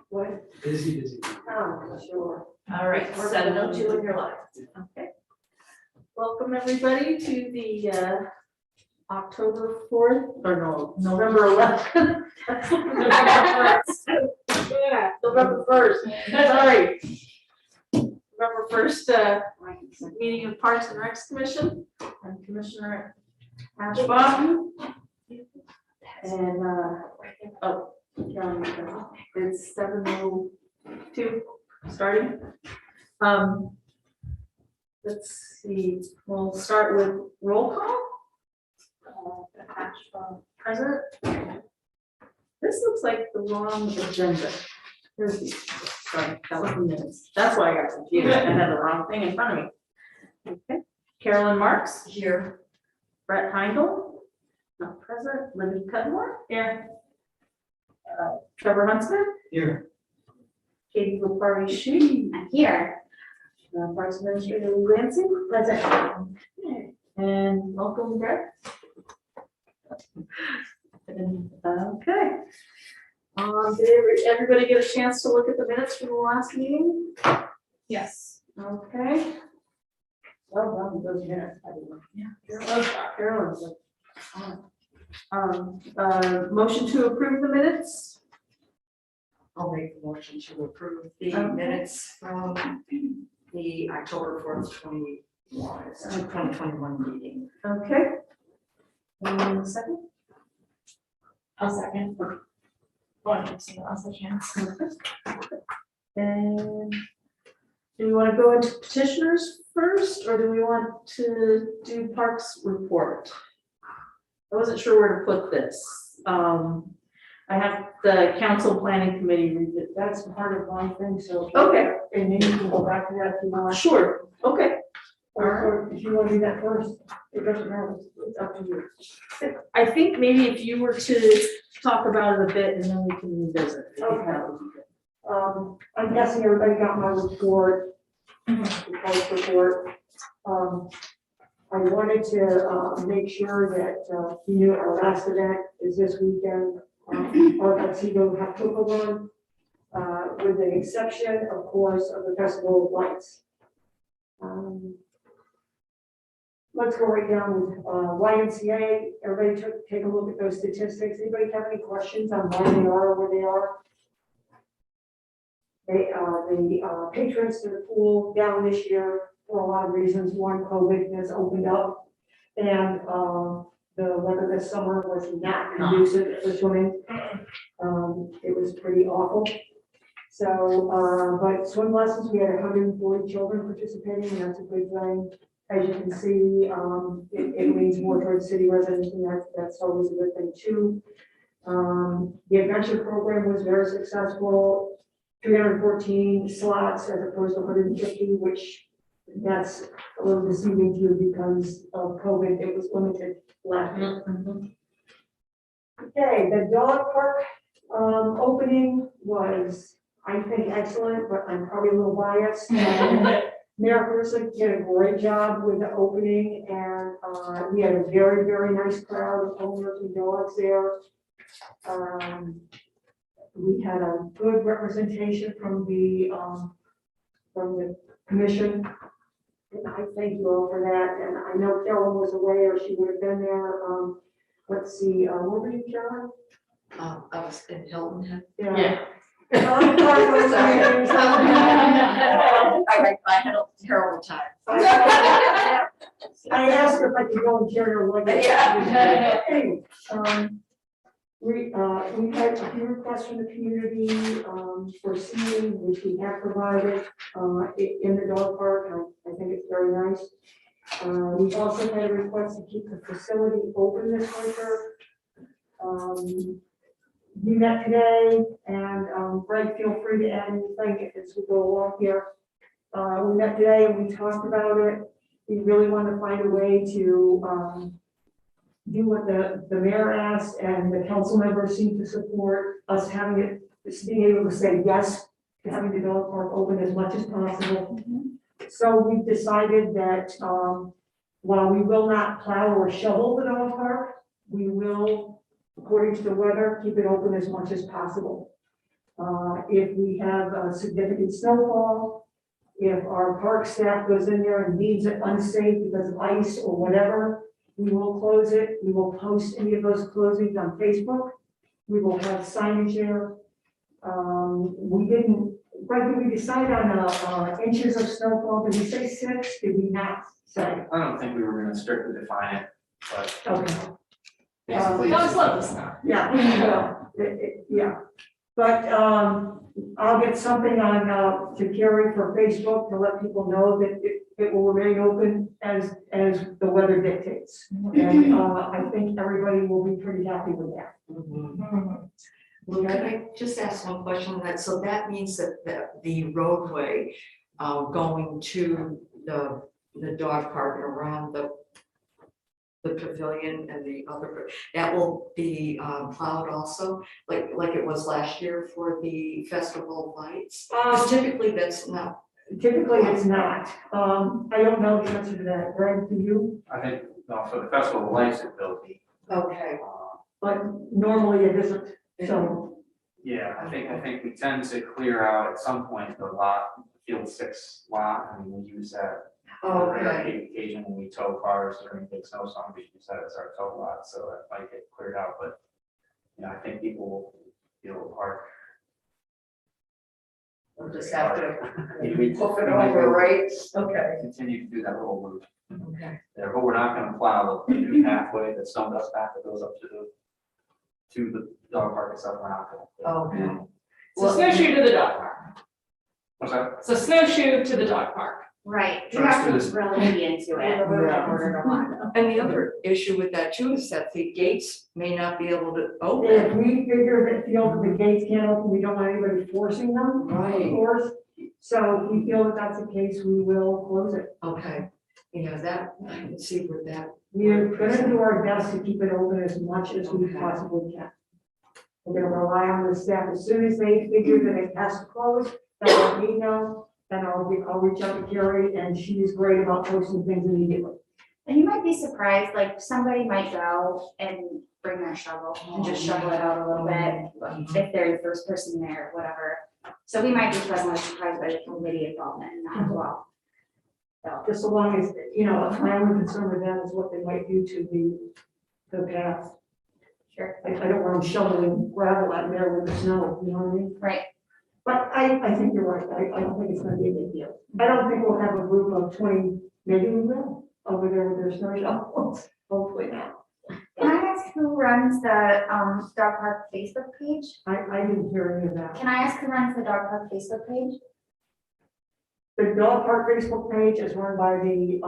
What? Busy. Oh, sure. All right, 7:02 in your life. Okay. Welcome, everybody, to the October 4th, or no, November 11th. November 1st. Yeah, November 1st, sorry. November 1st, meeting of Parks and Recs Commission, and Commissioner Ashbaum. And, it's 7:02 starting. Let's see, we'll start with roll call. Ashbaum present. This looks like the wrong agenda. Here's the, sorry, that was the minutes. That's why I got confused. I had the wrong thing in front of me. Okay, Carolyn Marks. Here. Brett Heindel. Not present. Libby Cudmore. Here. Trevor Huntsman. Here. Katie Lopari-Shi. I'm here. Parks Administrator Lou Lansing. Present. And welcome, Brett. Okay. Did everybody get a chance to look at the minutes from the last meeting? Yes. Okay. Well, those minutes. Yeah. Carolyn's. Motion to approve the minutes? I'll make the motion to approve the minutes from the October 4th, 2021 meeting. Okay. And second? I'll second. Also chance. And do we want to go into petitioners first, or do we want to do Parks report? I wasn't sure where to put this. I have the council planning committee read it. That's part of my thing, so. Okay. And then you can go back to that if you want. Sure, okay. Or if you want to do that first, it doesn't matter, it's up to you. I think maybe if you were to talk about it a bit and then we can revisit. I think that would be good. I'm guessing everybody got my report, the post report. I wanted to make sure that you knew our last event is this weekend. Our Tuxedo Pickleball, with the exception, of course, of the Festival of Lights. Let's go right down with YMCA. Everybody take a look at those statistics. Anybody have any questions on why they are where they are? The patrons to the pool down this year for a lot of reasons. One, COVID has opened up, and the weather this summer was not conducive for swimming. It was pretty awful. So, but swim lessons, we had 140 children participating, and that's a good thing. As you can see, it leans more towards city residents, and that's always a good thing too. The adventure program was very successful. 314 slots as opposed to 150, which that's a little deceiving to you because of COVID. It was limited last year. Okay, the dog park opening was, I think, excellent, but I'm probably a little biased. Mayor Person did a great job with the opening, and we had a very, very nice crowd of owners and dogs there. We had a good representation from the commission, and I thank you all for that. And I know Carolyn was away, or she would have been there. Let's see, what were you, Carolyn? I was in Hilton Head. Yeah. I had a terrible time. I asked her if I could go and carry her luggage. Anyway, we had a few requests from the community for seating, which we have provided in the dog park. I think it's very nice. We've also had a request to keep the facility open this winter. We met today, and Greg, feel free to add anything as we go along here. We met today and we talked about it. We really want to find a way to do what the mayor asked, and the council members seem to support us having it, just being able to say yes to having the dog park open as much as possible. So we've decided that while we will not plow or shovel the dog park, we will, according to the weather, keep it open as much as possible. If we have a significant snowfall, if our park staff goes in there and deems it unsafe because of ice or whatever, we will close it. We will post any of those closings on Facebook. We will have signage there. We didn't, Greg, did we decide on inches of snowfall? Did we say 6? Did we not say? I don't think we were gonna strictly define it, but. Okay. Basically, No, it's let us know. Yeah, yeah. But, I'll get something on, to Carrie for Facebook to let people know that it will remain open as the weather dictates. And, I think everybody will be pretty happy with that. Well, can I just ask one question on that? So that means that the roadway going to the dog park and around the pavilion and the other, that will be plowed also, like it was last year for the Festival of Lights? Because typically that's not. Typically, it's not. I don't know the answer to that. Greg, do you? I think, for the Festival of Lights, it will be. Okay. But normally it isn't, so. Yeah, I think we tend to clear out at some point the lot, Field 6 lot, and we use that. Okay. Occasion when we tow cars during big snowstorms, we use that as our tow lot, so that might get cleared out, but, I think people will feel park. We'll just have to We hoof it over, right? Okay. continue to do that little route Okay. there, but we're not gonna plow the new pathway, the stone dust path that goes up to the dog park itself. We're not gonna. Okay. So snowshoe to the dog park. What's that? So snowshoe to the dog park. Right, you Let's have do to this. really be into it in order to want. And the other issue with that too is that the gates may not be able to If open. we figure that the gates can't open, we don't want anybody forcing them, of Right. course. So if we feel that that's the case, we will close it. Okay, that, I can see where that. We're gonna do our best to keep it open as much as we possibly can. We're gonna rely on the staff. As soon as they figure that it has to close, they'll let me know. Then I'll reach out to Carrie, and she is great about posting things immediately. And you might be surprised, like somebody might go and bring their shovel and just shovel it out a little bit, if they're the first person there, whatever. So we might be pleasantly surprised by the committee involvement in that as well. So, Just so long as, my only concern with that is what they might do to the path. sure, I don't want them shoveling gravel out there with the snow, you know what I mean? right, But I think you're right. I don't think it's gonna be a big deal. I don't think we'll have a group of 20, maybe we will, over there with their snow shovels. Hopefully not. can I ask who runs the, dog park Facebook page? I didn't hear any of that. Can I ask who runs the dog park Facebook page? The dog park Facebook page is run by the,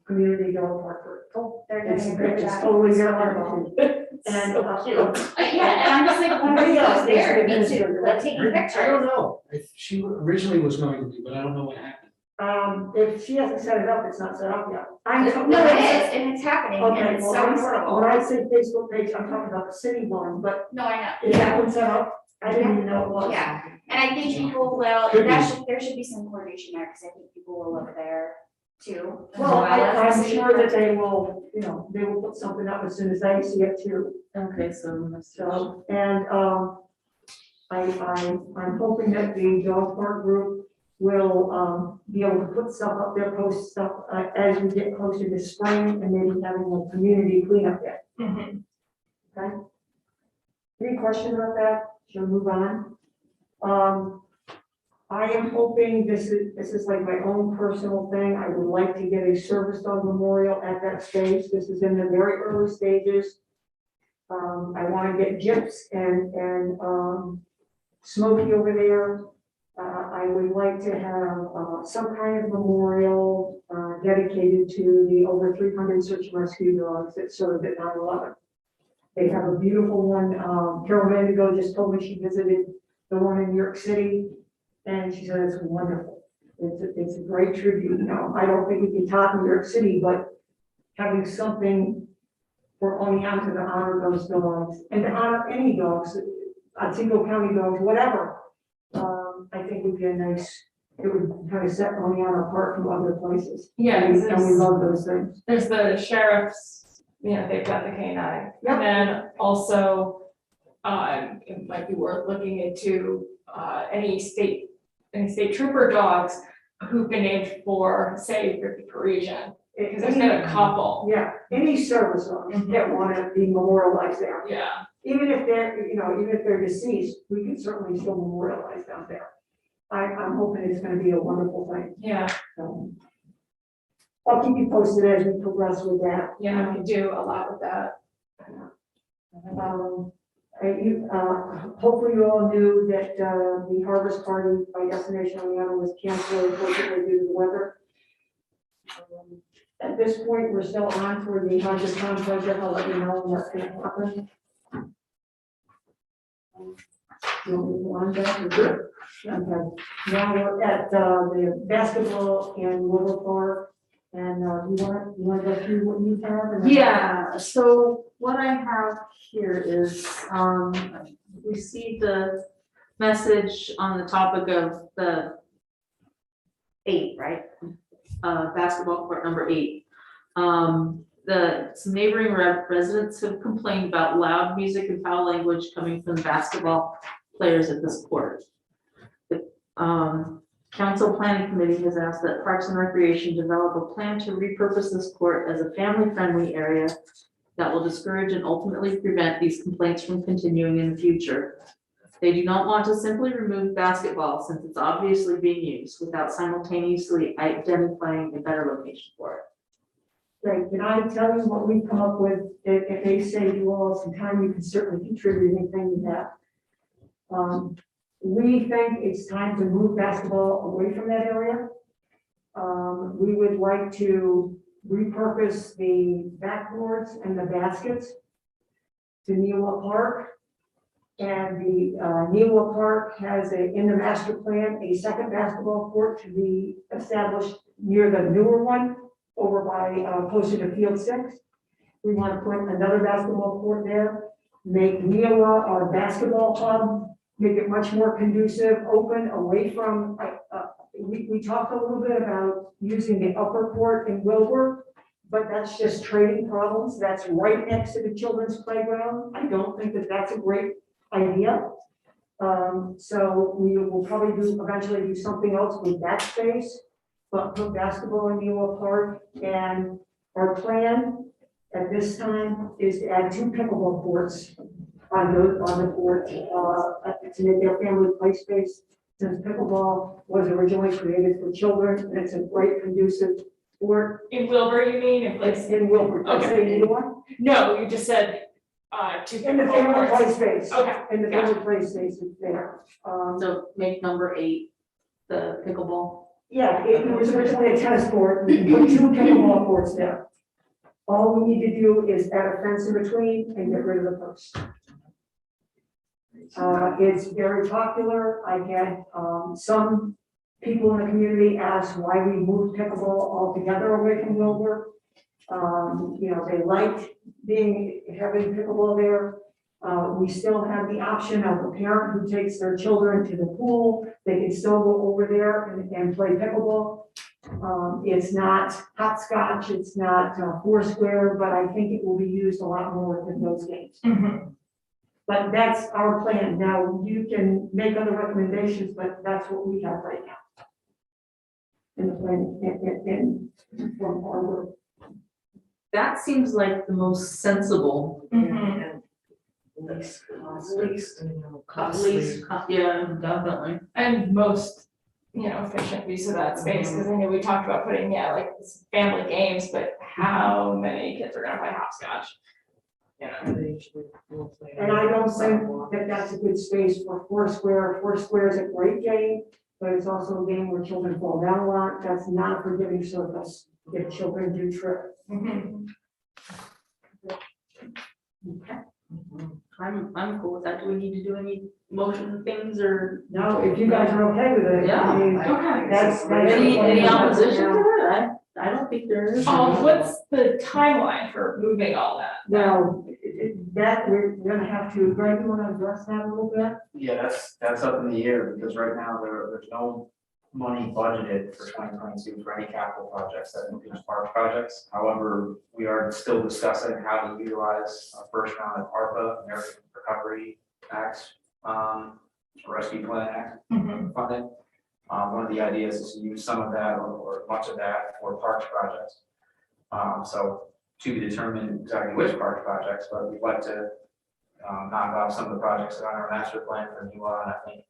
community dog park group. They're It's doing a great it's job. totally their article. And, Yeah, and I'm just like, Everybody else who's there, needs to me be too, like taking I pictures. don't know, if she originally was going to be, but I don't know what happened. If she hasn't set it up, it's not set up yet. I'm talking- No, it is, and it's happening, and Okay, it's well, so when incredible. I say Facebook page, I'm talking about the city one, but No, I know. is that one set up? I didn't even know it was. Yeah, and I think people will, Could be. there should be some coordination there, because I think people will look there too. as Well, as I'm the city sure that clerk. they will, they will put something up as soon as they see it too. Okay, so. So, and, I'm hoping that the dog park group will, be able to put stuff up there, post stuff, as we get closer to spring and maybe having a community cleanup day. Okay? Any question about that? Shall we move on? I am hoping this is like my own personal thing. I would like to get a service dog memorial at that stage. This is in the very early stages. I want to get Gyps and Smokey over there. I would like to have some kind of memorial dedicated to the over 300 search and rescue dogs that served at 9/11. They have a beautiful one. Carol Vandigo just told me she visited the one in New York City, and she said it's wonderful. It's a great tribute. I don't think we can top New York City, but having something for Oneonta to honor those dogs and to honor any dogs, Otsego County dogs, whatever. I think would be it would kind of set Oneonta apart from other places. Yeah, And because we love those things. there's the sheriff's, they've got the canine. Yep. And then also, it might be worth looking into, any state trooper dogs who've been named for, say, the Parisian, because there's been a couple. Yeah, any service dogs that want to be memorialized there. Yeah, Even if they're, even if they're deceased, we can certainly still memorialize them there. I'm hoping it's gonna be a wonderful thing. yeah, So, I'll keep you posted as we progress with that. yeah, we can do a lot with that. Hopefully you all knew that, the harvest party by Destination Oniana was canceled, unfortunately due to the weather. At this point, we're still on for the Harvest Town project. I'll let you know what's gonna happen. You want me to go on that? Sure. Okay, now we're at, the basketball in Liverpool, and, you want to go through what you have? and then- Yeah, so what I have here is, we see the message on the topic of the 8, right? Basketball court number 8. Some neighboring residents have complained about loud music and foul language coming from basketball players at this court. The Council Planning Committee has asked that Parks and Recreation develop a plan to repurpose this court as a family-friendly area that will discourage and ultimately prevent these complaints from continuing in the future. They do not want to simply remove basketball since it's obviously being used without simultaneously identifying a better location for it. Great, can I tell you what we've come up with? If they save you all some time, you can certainly contribute anything you have. We think it's time to move basketball away from that area. We would like to repurpose the backboards and the baskets to Newa Park. And the Newa Park has in the master plan, a second basketball court to be established near the newer one over by closer to Field 6. We want to put another basketball court there, make Newa our basketball hub, make it much more conducive, open away from, we talked a little bit about using the upper court in Wilbur, but that's just trading problems. That's right next to the children's playground. I don't think that that's a great idea. So we will probably eventually do something else with that space, but put basketball in Newa Park. And our plan at this time is to add 2 pickleball courts on the court, to make their family play space. Since pickleball was originally created for children, and it's a great conducive sport. In Wilbur, you mean, in place? It's in Wilbur. Did I say Newa? No, you just said, 2 In the family pickleball play courts. space. Okay, In the gotcha. family play space is there. So make number 8 the pickleball. Yeah, it was originally a tennis court. We put 2 pickleball courts there. All we need to do is add a fence in between and get rid of the post. It's very popular. I get, some people in the community ask why we moved pickleball altogether away from Wilbur. They liked having pickleball there. We still have the option of a parent who takes their children to the pool. They can still go over there and play pickleball. It's not hopscotch, it's not Foursquare, but I think it will be used a lot more in those games. But that's our plan. Now, you can make other recommendations, but that's what we have right now. In the plan, from our work. That seems like the most sensible. Mhm. Least, Yeah, definitely. And most, efficient use of that space, because I know we talked about putting, like this family games, but how many kids are gonna play hopscotch? And I don't think that that's a good space for Foursquare. Foursquare is a great game, but it's also a game where children fall down a lot. That's not a forgiving surface if children do trip. Mhm. Okay. I'm cool with that. Do we need to do any motion things or Now, if you guys are okay with it, I mean, Okay. that's. any opposition to it? I don't think there is. What's the timeline for moving all that? Well, that we're gonna have to, Greg, you wanna address that a little bit? Yeah, that's up in the air because right now there's no money budgeted for 2022 for any capital projects that includes park projects. However, we are still discussing how to utilize a first round of ARPA, American Recovery Acts, Rescue Plan Act funding. One of the ideas is to use some of that or much of that for parks projects. So to be determined exactly which park projects, but we'd like to knock off some of the projects that are on our master plan for Newell, and I think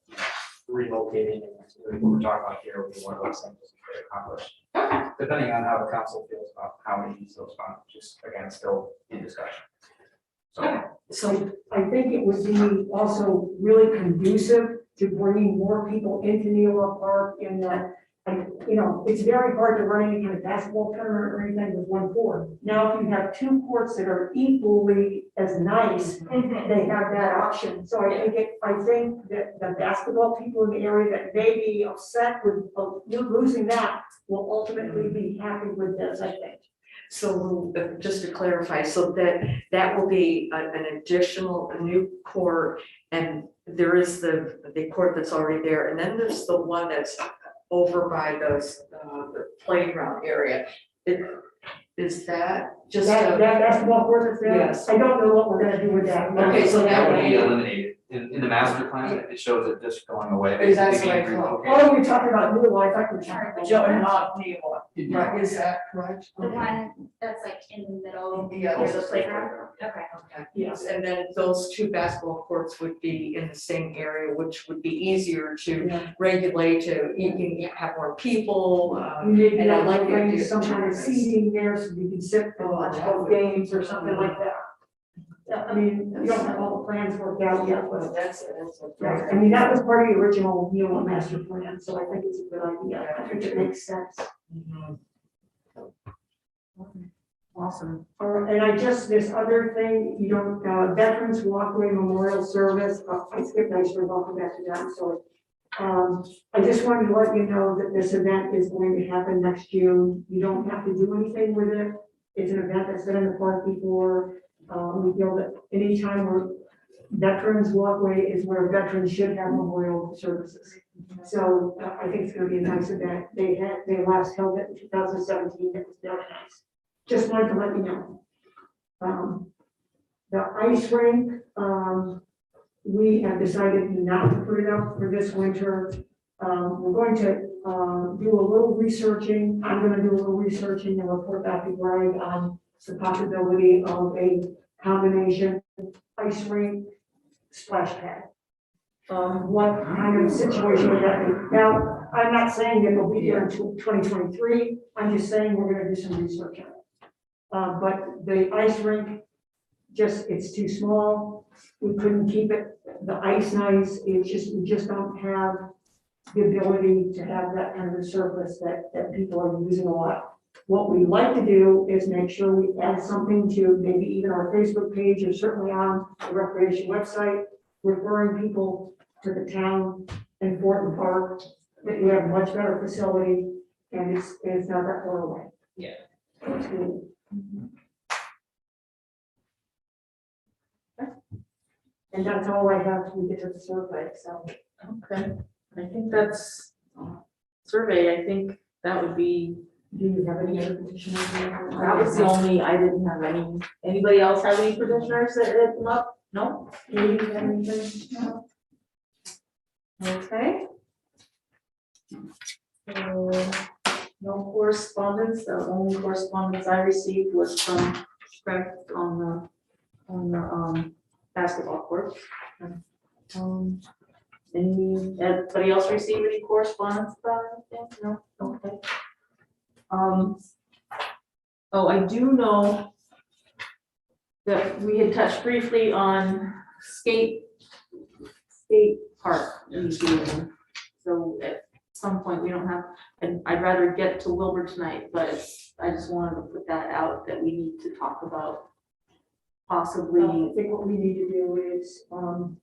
relocating and what we're talking about here would be one of those things to accomplish. Okay. Depending on how the council feels about how we use those funds, just again, still in discussion. So, So, I think it would be also really conducive to bringing more people into Neola Park in that, like, you know, it's very hard to run any kind of basketball tournament or anything with one court. Now, if you have two courts that are equally as nice, they have that option. So I think that the basketball people in the area that may be upset with losing that will ultimately be happy with this, I think. so just to clarify, so that will be an additional, a new court, and there is the court that's already there, and then there's the one that's over by the playground area. Is that just That basketball court that's there? Yes. I don't know what we're gonna do with that. Okay, so that would be would- eliminated. In the master plan, it shows it just going away. Is that basically what I being thought? relocated. Oh, you're talking about New Life, I can talk about. Joe and not Neola. Right, is that correct? The one that's like in the middle, Yeah, near the there's a playground, okay. Okay, Yes. and then those two basketball courts would be in the same area, which would be easier to Yeah. regulate, to, you can have more people. You need to And I have like like the idea of some kind of tournaments. seating there so you can sit and watch both games or something like that. Yeah, I mean, you don't have all the plans worked out yet, but That's. right, I mean, that was part of the original Neola master plan, so I think it's a good idea. I think it makes sense. Mhm. Awesome. And I just, this other thing, you know, Veterans Walkway Memorial Service, I skipped, I should have welcome back to that, I'm sorry. I just wanted to let you know that this event is going to happen next June. You don't have to do anything with it. It's an event that's been in the park before. We feel that anytime where Veterans Walkway is where veterans should have memorial services. So I think it's gonna be a nice event. They last held it in 2017. It was very nice. Just wanted to let you know. The ice rink, we have decided not to put it up for this winter. We're going to do a little researching. I'm gonna do a little researching and report back to Greg on the possibility of a combination ice rink splash pad. What kind of situation would that be? Now, I'm not saying it will be here in 2023. I'm just saying we're gonna do some research on it. But the ice rink, it's too small. We couldn't keep it, the ice nice. It's just, we just don't have the ability to have that kind of surface that people are using a lot. What we like to do is make sure we add something to maybe even our Facebook page or certainly on the recreation website, referring people to the town and Fortin Park, that we have a much better facility and it's not that far away. Yeah. It's good. And that's all I have to get to the survey, so. Okay, I think that's survey, I think that would be, Do you have any other petitions? that was the only, I didn't have any. Anybody else have any petitioners that come up? No? Do you have anything? No? Okay. So, no correspondence, the only correspondence I received was from Greg on the basketball court. Anybody else receive any correspondence about anything? No? Okay. Oh, I do know that we had touched briefly on skate park museum. So at some point, we don't have, and I'd rather get to Wilbur tonight, but I just wanted to put that out that we need to talk about possibly. I think what we need to do is,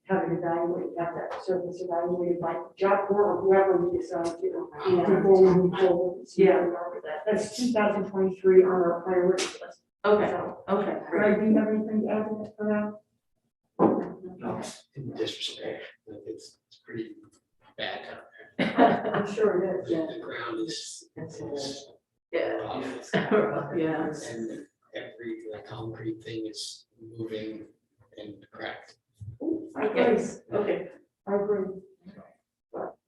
have that surface evaluated by Jack or whoever we decide to. Before we move forward. and see where we are with that. That's 2023 on our priority list. Okay, So, okay, Greg, do you have anything to add to that for now? No, in disrespect, but it's pretty bad down there. I'm sure it is. The ground is yeah, rough, yeah. and every like concrete thing is moving and cracked. I place. Okay, I agree.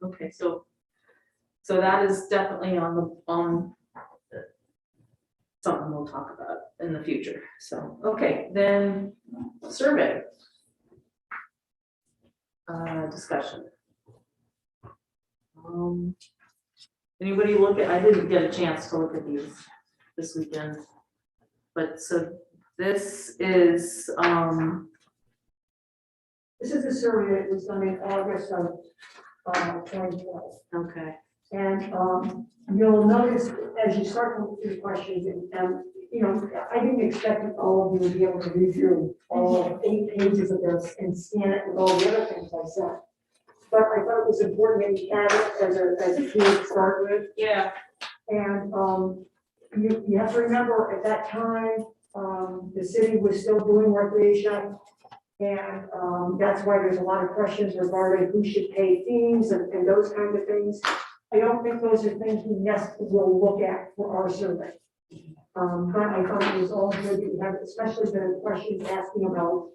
okay, so that is definitely on something we'll talk about in the future, so, okay, then survey. Discussion. Anybody look at, I didn't get a chance to look at these this weekend. But so this is, This is a survey that was done in August of 2012. okay, And you'll notice as you start to look through the questions, and, you know, I didn't expect that all of you would be able to read through all 8 pages of this and scan it with all the other things I said. But I thought it was important that you had it as a tool to start with. Yeah, And you have to remember at that time, the city was still doing recreation. And that's why there's a lot of questions regarding who should pay fees and those kinds of things. I don't think those are things we necessarily will look at for our survey. But I thought it was all good to have, especially the questions asking about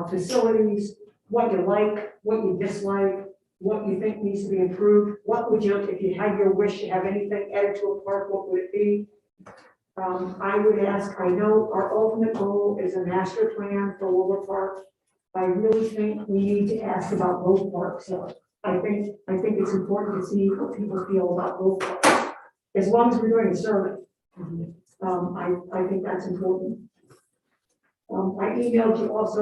facilities, what you like, what you dislike, what you think needs to be improved. What would you, if you had your wish to have anything added to a park, what would it be? I would ask, I know our ultimate goal is a master plan for Wilbur Park. I really think we need to ask about both parks. So I think it's important to see what people feel about both parks. As long as we're doing a survey, I think that's important. I emailed you also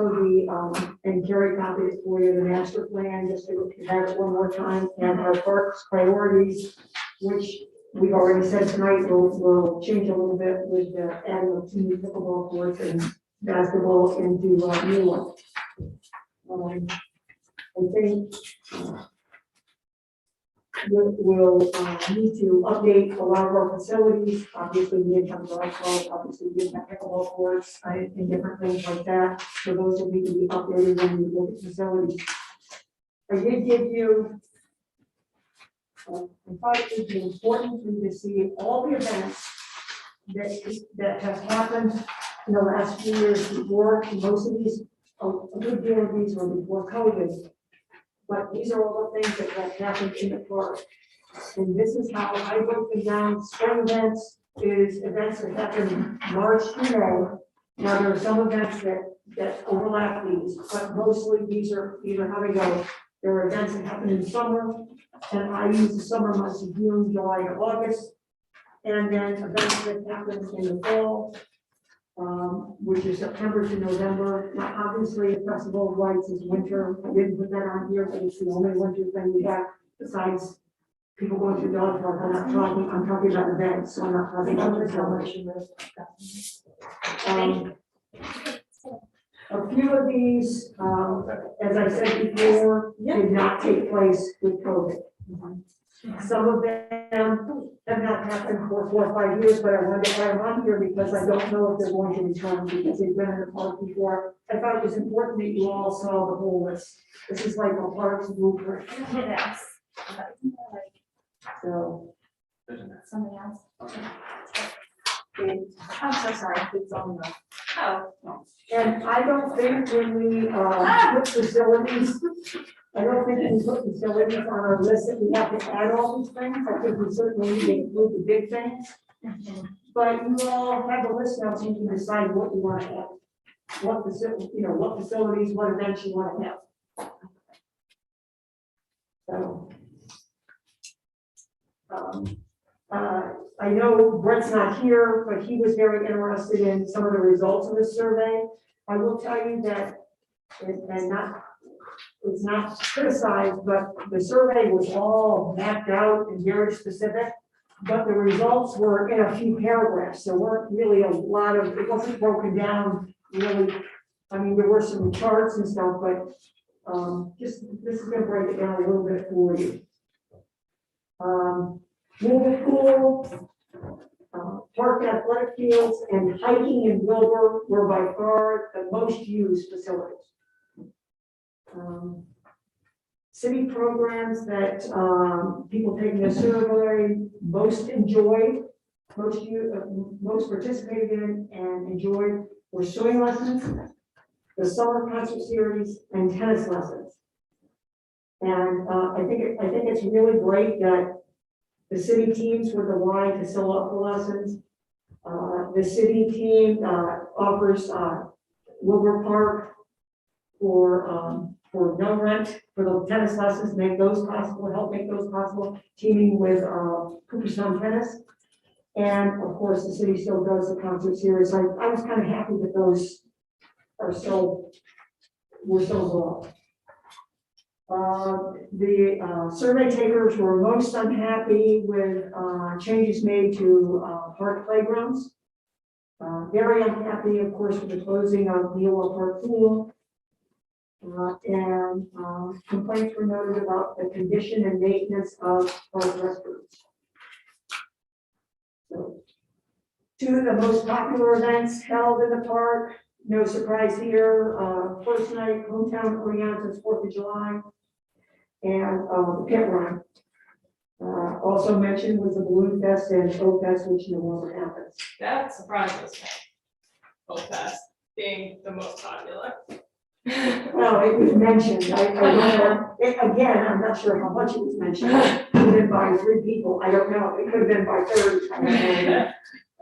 and Carrie copied it for you, the master plan, just to have it one more time, and our parks priorities, which we've already said tonight, will change a little bit with the adding of 2 new pickleball courts and basketball into new one. I think we'll need to update a lot of our facilities. Obviously, we did have dry club, obviously we did have pickleball courts, and different things like that. So those will need to be updated when we look at facilities. I did give you, I thought it would be important for you to see all the events that have happened in the last few years before. Most of these, a good deal of these were before COVID. But these are all the things that have happened in the park. And this is how I broke them down. Spring events is events that happen March to May. Now, there are some events that overlap these, but mostly these are either how they go. There are events that happen in summer, and I use the summer months of June, July, and August. And then events that happen in the fall, which is September to November. Now, obviously, the Festival of Lights is winter. I didn't put that on here, but it's the only winter thing we have besides people going to dog park. I'm talking about events, so I'm not talking about the celebration. A few of these, as I said before, did not take place with COVID. Some of them have not happened for 4 or 5 years, but I wanted to add them on here because I don't know if they're going to return because they've been in the park before. I thought it was important that you all saw the whole list. This is like a park's blueprint. Yes. So, Somebody else. I'm so sorry, it's on the. Oh. and I don't think when we put facilities, I don't think when we put facilities on our list that we have to add all these things. I think we certainly need to include the big things. But you all have a list now, so you can decide what you want to have. What facilities, what events you want to have. So. I know Brett's not here, but he was very interested in some of the results of the survey. I will tell you that, it's not criticized, but the survey was all mapped out and very specific. But the results were in a few paragraphs. There weren't really a lot of, it wasn't broken down really. I mean, there were some charts and stuff, but this is gonna break it down a little bit for you. Liverpool, park athletic fields, and hiking in Wilbur were by far the most used facilities. City programs that people taking the survey most enjoyed, most participated in and enjoyed were swimming lessons, the summer concert series, and tennis lessons. And I think it's really great that the city teams were the one to sell up the lessons. The city team offers Wilbur Park for no rent for the tennis lessons, make those possible, help make those possible, teaming with Cooperstown Tennis. And of course, the city still does the concert series. I was kind of happy that those are still, we're still involved. The survey takers were most unhappy with changes made to park playgrounds. Very unhappy, of course, with the closing of the Yellow Park Pool. And complaints were noted about the condition and maintenance of park restrooms. So, two of the most popular events held in the park, no surprise here, first night, hometown Orienta's 4th of July, and the pit run. Also mentioned was the Balloon Fest and Oak Fest, which no longer happens. That surprises me. Both fast being the most popular. Well, it was mentioned, I don't know, again, I'm not sure how much it was mentioned, it could have been by 3 people, I don't know, it could have been by 30. I don't know.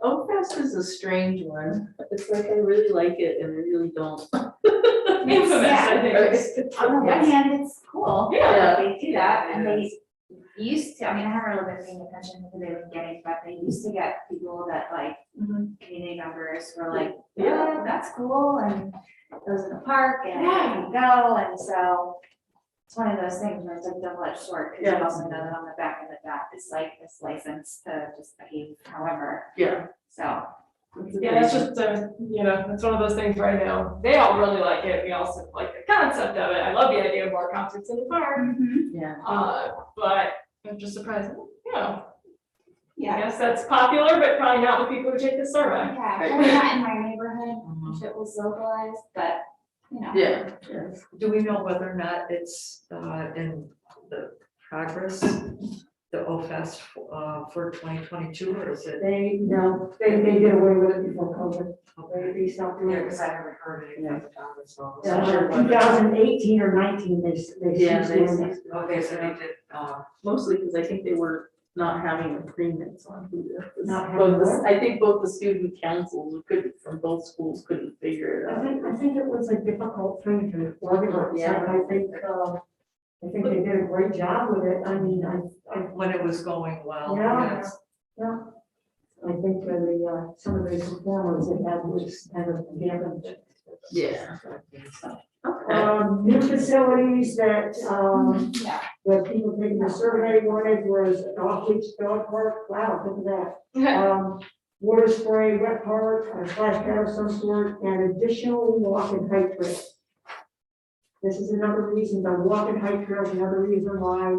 Oak Fest is a strange one. It's like I really like it and I really don't. Infamous, I think. On the one hand, it's cool. Yeah. that They do that, and they used to, I mean, I haven't really been paying attention to who they were getting, but they used to get people that like, community members were like, yeah, that's cool, and it goes in the park, and you can go, and so it's one of those things where it's like double-edged sword, because you also know that on the back end of that, it's like this license to just behave however, Yeah. so. Yeah, that's just, it's one of those things right now. They all really like it. We also like the concept of it. I love the idea of more concerts in the park. Yeah. But I'm just surprised, I Yeah, guess that's popular, but probably not with people who take the survey. yeah, probably not in my neighborhood, if it was localized, but, Yeah. Do we know whether or not it's in the progress, the OFest for 2022, or is it? They did away with it before COVID. They stopped doing Yeah, it. because I haven't heard anything about it, so. Yeah, 2018 or 19, they Yeah, ceased they doing it. Okay, so they did, Mostly because I think they were not having agreements on who Not having both what? I think both the student councils from both schools couldn't figure it out. I think it was a difficult thing to organize. Yeah. I think they did a great job with it. I mean, when it was going well. Yeah. yes. I think that some of the performers they had was kind of dampened. Yeah. New facilities that, yeah. that people taking the survey wanted was an off-leash dog park. Wow, look at that. Water spray, wet park, a splash pad of some sort, and additional walk and hike trails. This is another reason, the walk and hike trails, another reason why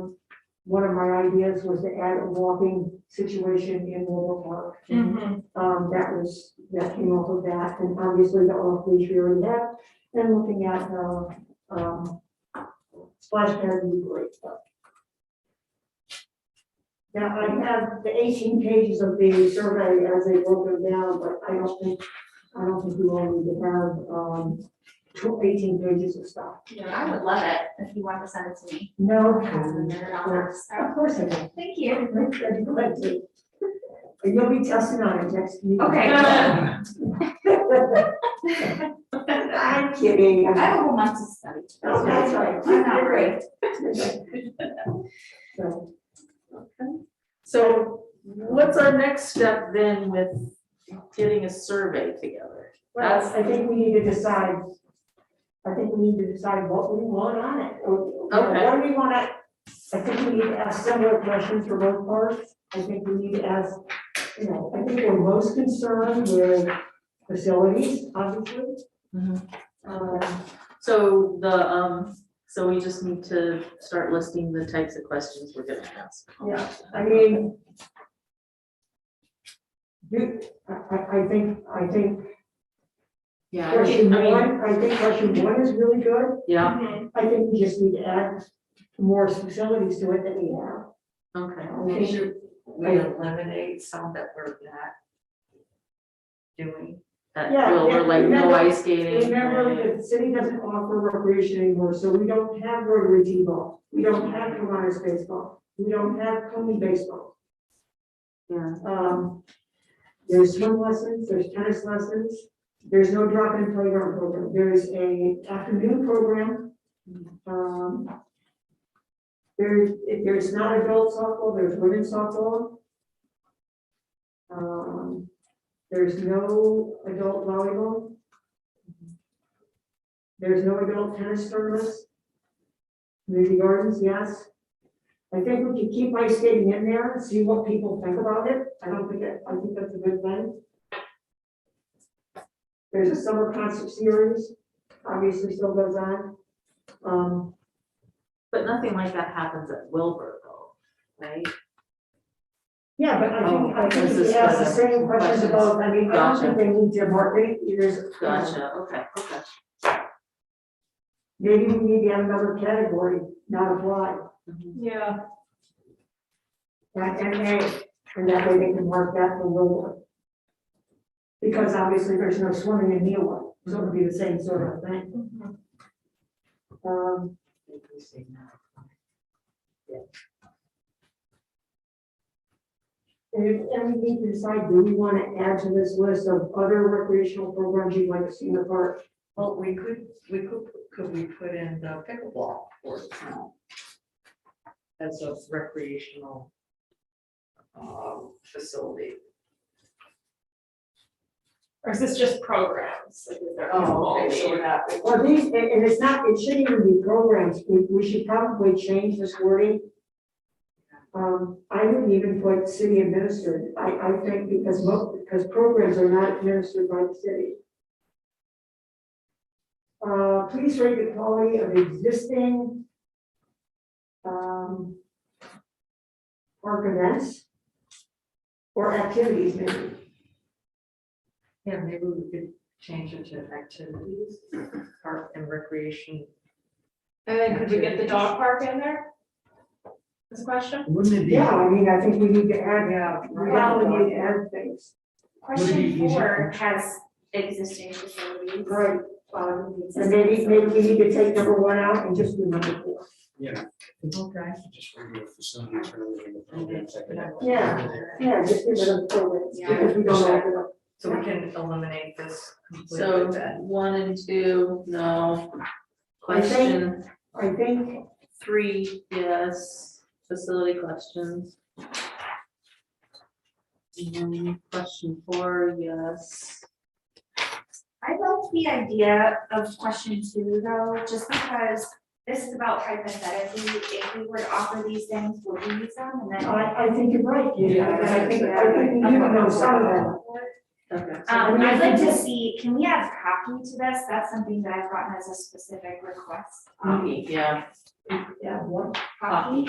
one of my ideas was to add a walking situation in Wilbur Park. That came off of that, and obviously the off-leash we already have, and looking at, splash pad would be great. Now, I have the 18 pages of the survey as they broke them down, but I don't think we all need to have, 18 pages of stuff. I would love it if you want to send it to me. No. Of Of course I will. Thank you. I'd be glad to. And you'll be testing on it next week. Okay. I'm kidding. I have a whole month to study. Oh, that's right. I'm not great. So, So what's our next step then with getting a survey together? well, I think we need to decide. I think we need to decide what we want on it. Okay. What do we want to, I think we need to ask similar questions for both parts. I think we need to ask, I think we're most concerned with facilities, obviously. So we just need to start listing the types of questions we're gonna ask. Yeah, I mean, I think Yeah. question one is really good. Yeah, I think we just need to add more facilities to it than we have. okay. I think- Should we eliminate some that we're not doing? That Yeah, will, yeah, or like no remember- ice skating. Remember, right? the city doesn't offer recreation anymore, so we don't have rotary t-ball, we don't have Kiwanis baseball, we don't have Coney baseball. Yeah. There's swim lessons, there's tennis lessons, there's no drop-in playground program, there's a afternoon program. There's not adult softball, there's women's softball. There's no adult volleyball. There's no adult tennis tournaments. Community gardens, yes. I think we can keep ice skating in there and see what people think about it. I think that's a good thing. There's a summer concert series, obviously still goes on. But nothing like that happens at Wilbur though, right? Yeah, but I think this if is you ask for the the same questions questions. about, I mean, I don't think they need to market years. Gotcha, okay. Maybe we need to have another category, not apply, Yeah. that NA, and that way they can mark that for Wilbur. Because obviously there's no swimming in Neoway, so it would be the same sort of thing. And we need to decide, do we want to add to this list of other recreational programs you'd like to see in the park? Well, could we put in the pickleball court now? As a recreational facility. Or is this just programs? Like, is there Oh, okay, so pickleball? we're not. Well, these, and it's not, it shouldn't even be programs, we should probably change this wording. I wouldn't even put city administered, I think because programs are not administered by the city. Please rate the quality of existing park events or activities, maybe. Yeah, maybe we could change it to activities, park and recreation. And then could we get the dog park in there? This question? Wouldn't it be? Yeah, I mean, I think we need to add, Yeah. we probably need to add things. Would it be Question easier? 4 has existing facilities. Right. Existing And maybe we facilities. need to take number 1 out and just do number 4. Yeah. Okay. Just regular facilities rather than the programs that they have. Yeah. Yeah, just give it a programs, Yeah. because we don't have to. So we can eliminate this So completely then. 1 and 2, no. I think- Question I think 3, yes. Facility questions. Question 4, yes. I like the idea of question 2 though, just because this is about hypothetically, if we were to offer these things, would we use them? And then. I think you're right, yeah, and I think you need to know some of them. Okay. I'd like to see, can we add hockey to this? That's something that I've gotten as a specific request. Hockey, yeah. Yeah, what? Hockey?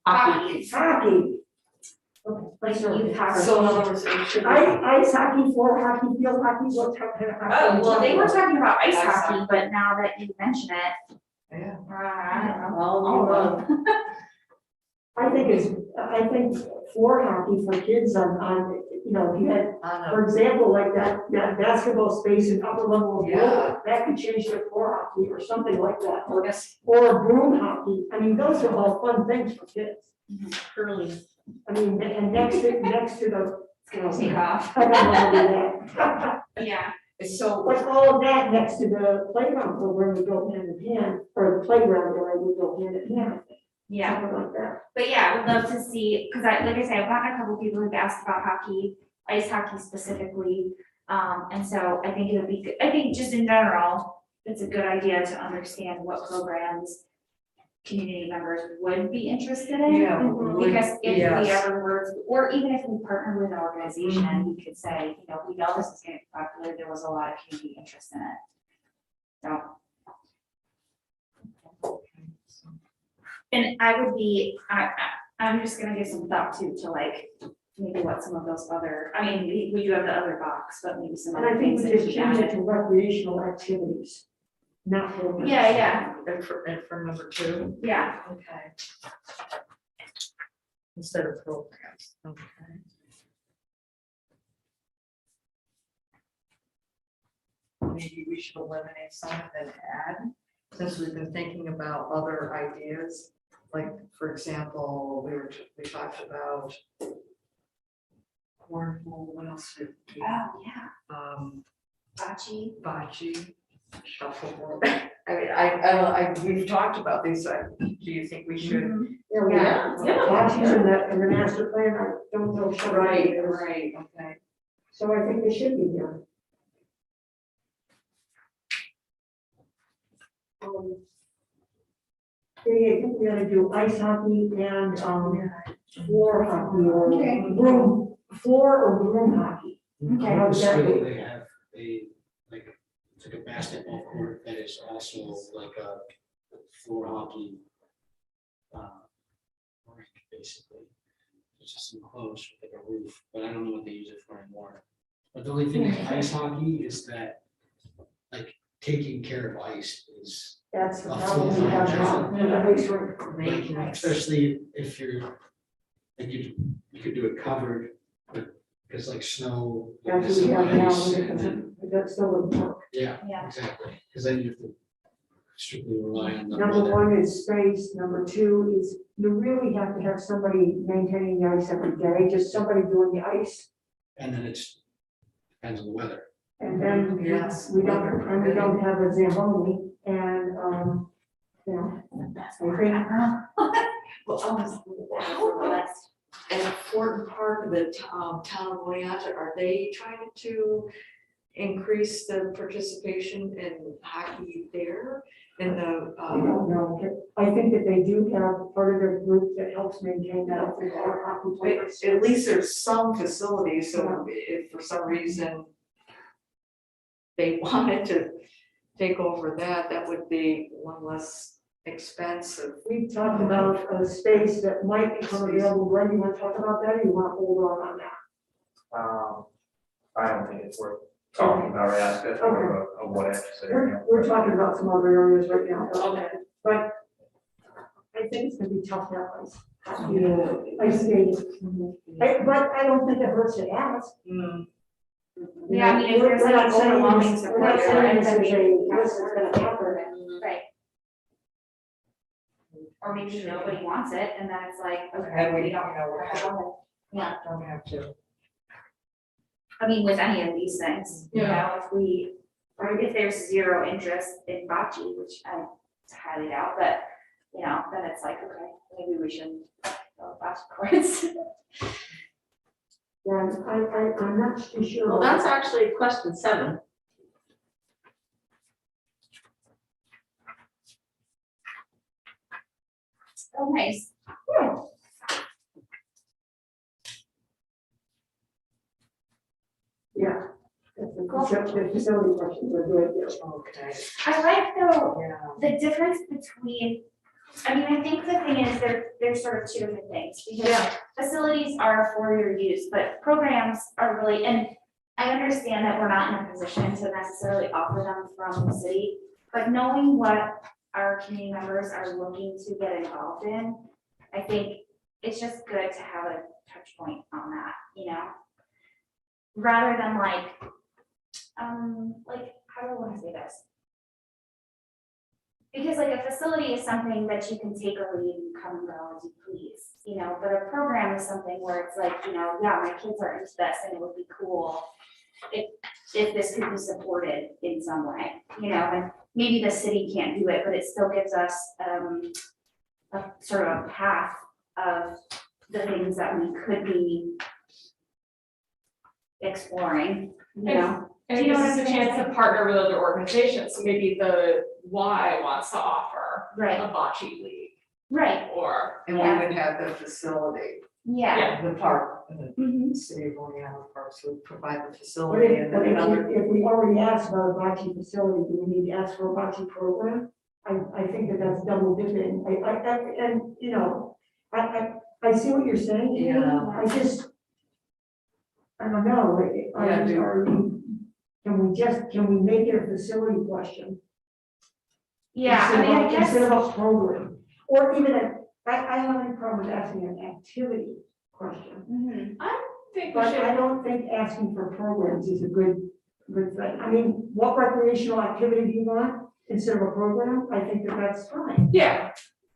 Hockey. Hockey. Okay. Like youth hockey. So in other words, it should be. Ice hockey, floor hockey, field hockey, what kind of hockey? Oh, well, they were talking about ice Ice hockey, but now that you mention it, Yeah. I don't know. All of the above. I think floor hockey for kids on, you know, if you had, I for know. example, like that basketball space in upper level of Yeah. Florida, that could change to floor hockey or something like that, or Yes. broom hockey. I mean, those are all fun things for kids. Curling. I mean, and next to the, you know, Take off. I don't want to do that. Yeah, So, But all of that next to the playground program would go hand in hand, or the playground area would go hand in hand, yeah, something like that. but yeah, I would love to see, because like I said, I've gotten a couple people who've asked about hockey, ice hockey specifically. And so I think it would be good, I think just in general, it's a good idea to understand what programs community members would be interested in. yeah. Because if we Yes. ever were, or even if we partner with an organization, we could say, you know, we know this is gonna be popular, there was a lot of community interest in it. So. And I would be, I'm just gonna give some thought to like, maybe what some of those other, I mean, we do have the other box, but maybe some And I other think things we that just we change it added. to recreational activities, not programs. Yeah, And for number 2, yeah, okay. Instead of programs, okay. maybe we should eliminate some and then add, since we've been thinking about other ideas. Like, for example, we talked about cornhole, what else did we, Oh, yeah, bocce. bocce, shuffleboard. I mean, I, we've talked about these, do you think we should? Yeah, we Yeah, have, yeah. Bocce's in the master plan, I don't know. if Right, it is. right, okay. So I think they should be here. I think we're gonna do ice hockey and, floor hockey or Okay. room, floor or room hockey. Okay. How does that Obviously, go? they have it's like a basketball court that is also like a floor hockey. Rink, basically. It's just enclosed with like a roof, but I don't know what they use it for anymore. But the only thing with ice hockey is that, like, taking care of ice is, That's the A problem full we have time now, in the ice rink. like, especially if you're, like, you could do it covered, but, because like snow. That's what some we have now, ice, and and then- that's still wouldn't work. Yeah, Yeah. exactly, because then you have to strictly rely on the Number weather. one is space, number two is you really have to have somebody maintaining the ice every day, just somebody doing the ice. And then it's, depends on the weather. And then Yes. we don't have a Zamboni and, you know, I think, And Fort Park, the town of Oneonta, are they trying to increase the participation in hockey there? In the, I don't know, I think that they do have part of their group that helps maintain that, they are hockey players. at least there's some facilities, so if for some reason they wanted to take over that, that would be one less expensive. We've talked about a space that might become available, Greg, you wanna talk about that, or you wanna hold on that? I don't think it's worth talking about right now, that's more of a what if scenario. We're talking about some other areas right now, but I think it's gonna be tough to have ice. Ice skating. But I don't think it hurts to ask. Yeah, I mean, if there's We're like not saying overwhelming this- support We're not for saying it, this then is maybe this is gonna happen. Right. Or maybe nobody wants it, and then it's like, And okay, we we don't don't. know what happened. Yeah, Don't have to. I mean, with any of these things, you know, if there's zero interest in bocce, which I highly doubt, but, you know, then it's like, okay, maybe we shouldn't go bocce courts. Yeah, I'm not too sure. Well, that's actually question 7. Oh, nice. Yeah. The facility questions are good, yeah. Okay. I like though, Yeah. the difference between, I mean, I think the thing is they're sort of two different things. Because facilities are for your use, but programs are really, and I understand that we're not in a position to necessarily offer them from the city, but knowing what our community members are looking to get involved in, I think it's just good to have a touch point on that, you know? Rather than like, how do I want to say this? Because like a facility is something that you can take or leave and come and go as you please, you know, but a program is something where it's like, you know, yeah, my kids are into this and it would be cool if this could be supported in some way, you know, and maybe the city can't do it, but it still gives us a sort of a path of the things that we could be exploring, you know. And Do it you know gives what us a I'm saying? chance to partner with other organizations, so maybe the Y wants to offer Right, a bocce league, right, or, And we would have the facility, yeah. the park, the Mhm. city of Oneonta Parks would provide the But facility and then another. if we already asked about a bocce facility, do we need to ask for a bocce program? I think that's double dipping, and, you know, I see what you're saying, Jamie. Yeah. I don't know, can we make it a facility question? Yeah, I mean, I Instead guess, of a program, or even I have any problem with asking an activity question. Mhm. I think we But I should, don't think asking for programs is a good good thing. I mean, what recreational activity do you want instead of a program? I think that that's fine. Yeah,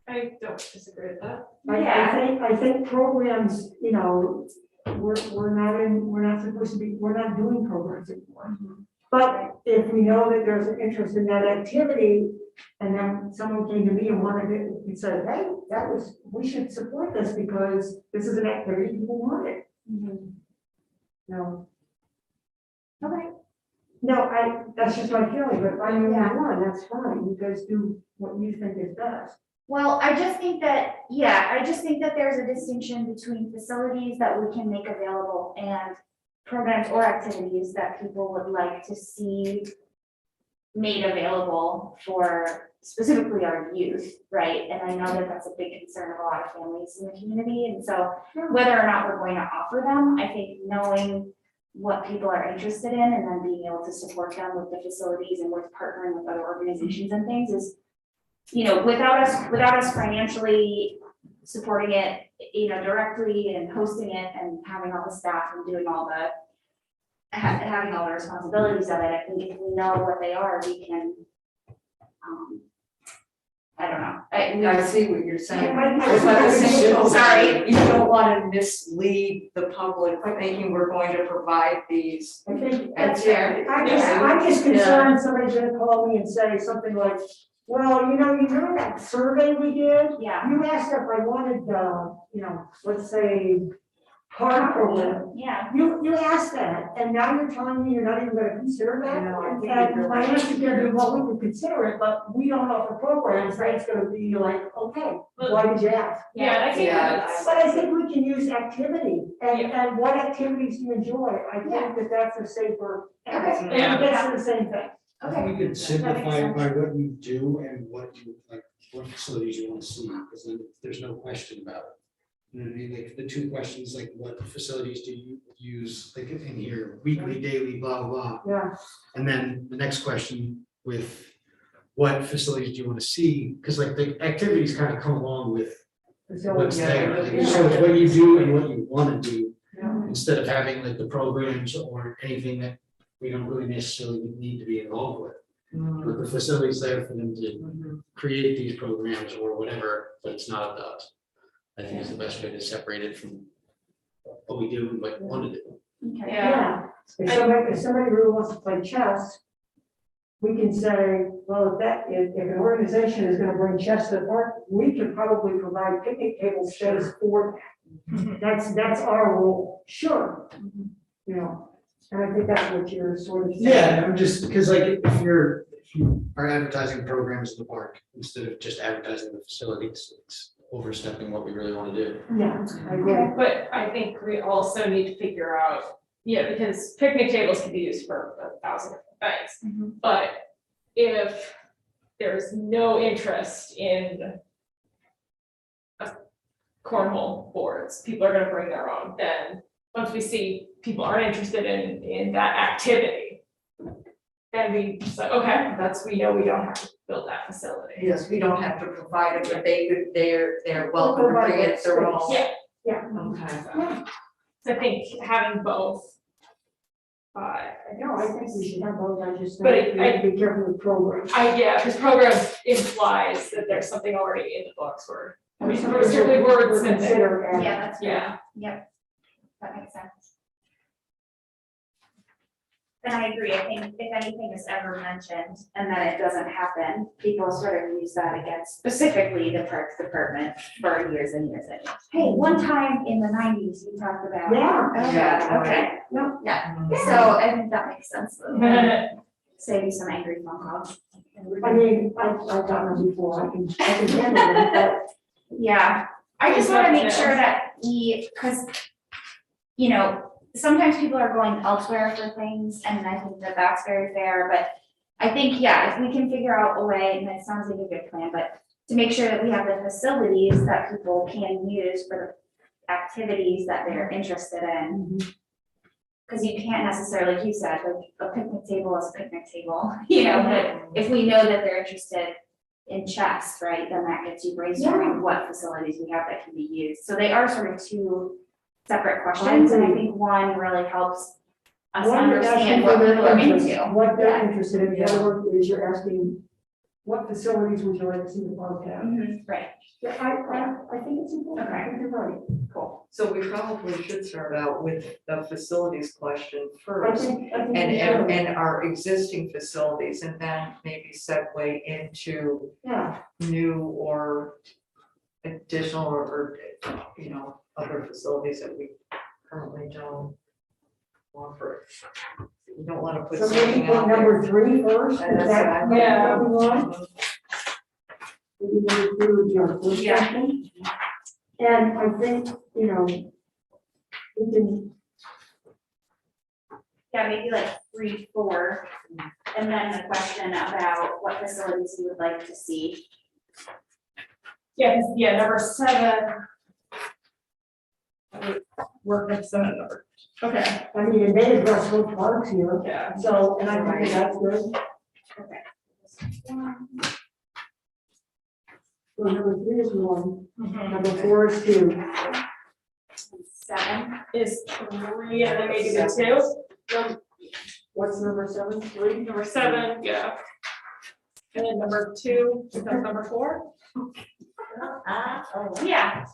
I don't disagree with that. I think programs, you know, we're not supposed to be, we're not doing programs anymore. But if we know that there's an interest in that activity, and then someone came to me and wanted it, and said, hey, we should support this because this is an activity people want it. No. Okay. No, that's just my feeling, but if I knew one, that's fine, you guys do what you think is best. Well, I just think that there's a distinction between facilities that we can make available and programs or activities that people would like to see made available for specifically our youth, right? And I know that that's a big concern of a lot of families in the community, and so whether or not we're going to offer them, I think knowing what people are interested in and then being able to support them with the facilities and with partnering with other organizations and things is, you know, without us financially supporting it, you know, directly and hosting it and having all the staff and doing all the having all the responsibilities of it, I think if we know what they are, we can, I don't know. I see what you're saying. I- Sorry. You don't wanna mislead the public by thinking we're going to provide these. I think, That's fair. I'm just concerned somebody's gonna call me and say something like, well, you know that survey we did? Yeah, You asked if I wanted, you know, let's say, card program. yeah. You asked that, and now you're telling me you're not even gonna consider that? No, I think And you're my right. answer's gonna be, well, we would consider it, but we don't offer programs, right? It's gonna be like, okay, why did you ask? Yeah, and I think Yeah, that's, But I think we can use activity, and what activities do you enjoy? I think that that's a safer answer. Yeah. And it gets to the same thing. Okay. We could simplify it by what you do and what you, like, what facilities you want to see, because then there's no question about it. You know what I mean, like, the two questions, like, what facilities do you use, like, in here, weekly, daily, blah, blah, blah. Yeah. And then the next question with what facilities do you want to see, because like the activities kind of come along with what's there, like, so it's what you do and what you want to do, Yeah. instead of having like the programs or anything that we don't really necessarily need to be involved with. But the facilities there for them to create these programs or whatever, but it's not up to us. I think is the best way to separate it from what we do and what we want to do. Okay. yeah, If somebody really wants to play chess, we can say, well, if an organization is gonna bring chess to the park, we could probably provide picnic table space for that. That's our role, sure. You know, and I think that's what you're sort of saying. Yeah, I'm just, because like if you are advertising programs in the park instead of just advertising the facilities, it's overstepping what we really want to do. Yeah, I agree. but I think we also need to figure out, yeah, because picnic tables can be used for 1,000 different things. But if there's no interest in cornhole boards, people are gonna bring their own, then once we see people aren't interested in that activity, then we say, okay, we know we don't have to build that facility. Yes, we don't have to provide it, but they're welcome to bring it their own. Yeah, Okay. so I think having both. No, I think we should have both, I just But think we have to be careful with programs. yeah, because programs implies that there's something already in the books where, I mean, we're certainly words and things. Consider adding. Yeah, that's Yeah. Yep, that makes sense. And I agree, I think if anything is ever mentioned and then it doesn't happen, people sort of use that against specifically the Parks Department for years and years and years. Hey, one time in the 90s, we talked about. Yeah. Oh, Yeah. okay, No. yeah, so I think that makes sense. Save you some angry phone calls. I mean, I've gotten them before, I can handle it, but Yeah, I just wanna make sure that cause, you know, sometimes people are going elsewhere for things, and I think that that's very fair, but I think, yeah, if we can figure out a way, and it sounds like a good plan, but to make sure that we have the facilities that people can use for the activities that they're interested in. Cause you can't necessarily, like you said, like a picnic table is a picnic table, you know, but if we know that they're interested in chess, right, then that gets you brainstorming what facilities we have that can be used. So they are sort of two separate questions, and I think one really helps us One, you're asking understand for what people their are interest, into. what they're Yeah. interested in. The other one is you're asking, what facilities would you like to see the park have? Right, Yeah, I think it's important. I think you're right. cool. So we probably should start out with the facilities question I first. think we And, should. and our existing facilities, and then maybe segue into Yeah, new or additional or, you know, other facilities that we currently don't offer. We don't want to put so maybe something put out there. number 3 first. And Is that's that what I- Yeah. what we want? Maybe number 3 would be our first Yeah. question. And I think, you know, we can, Yeah, maybe like 3, 4, and then the question about what facilities you would like to see. Yeah, 'cause, yeah, number 7. Work with 7 number. Okay, I mean, it may address both parks here. yeah. So, and I think that's good. So number 3 is 1, number 4 is 2. 7, Is 3 and then maybe the 2. What's number 7? 3? Number 7, yeah. And then number 2, is that number 4? yeah,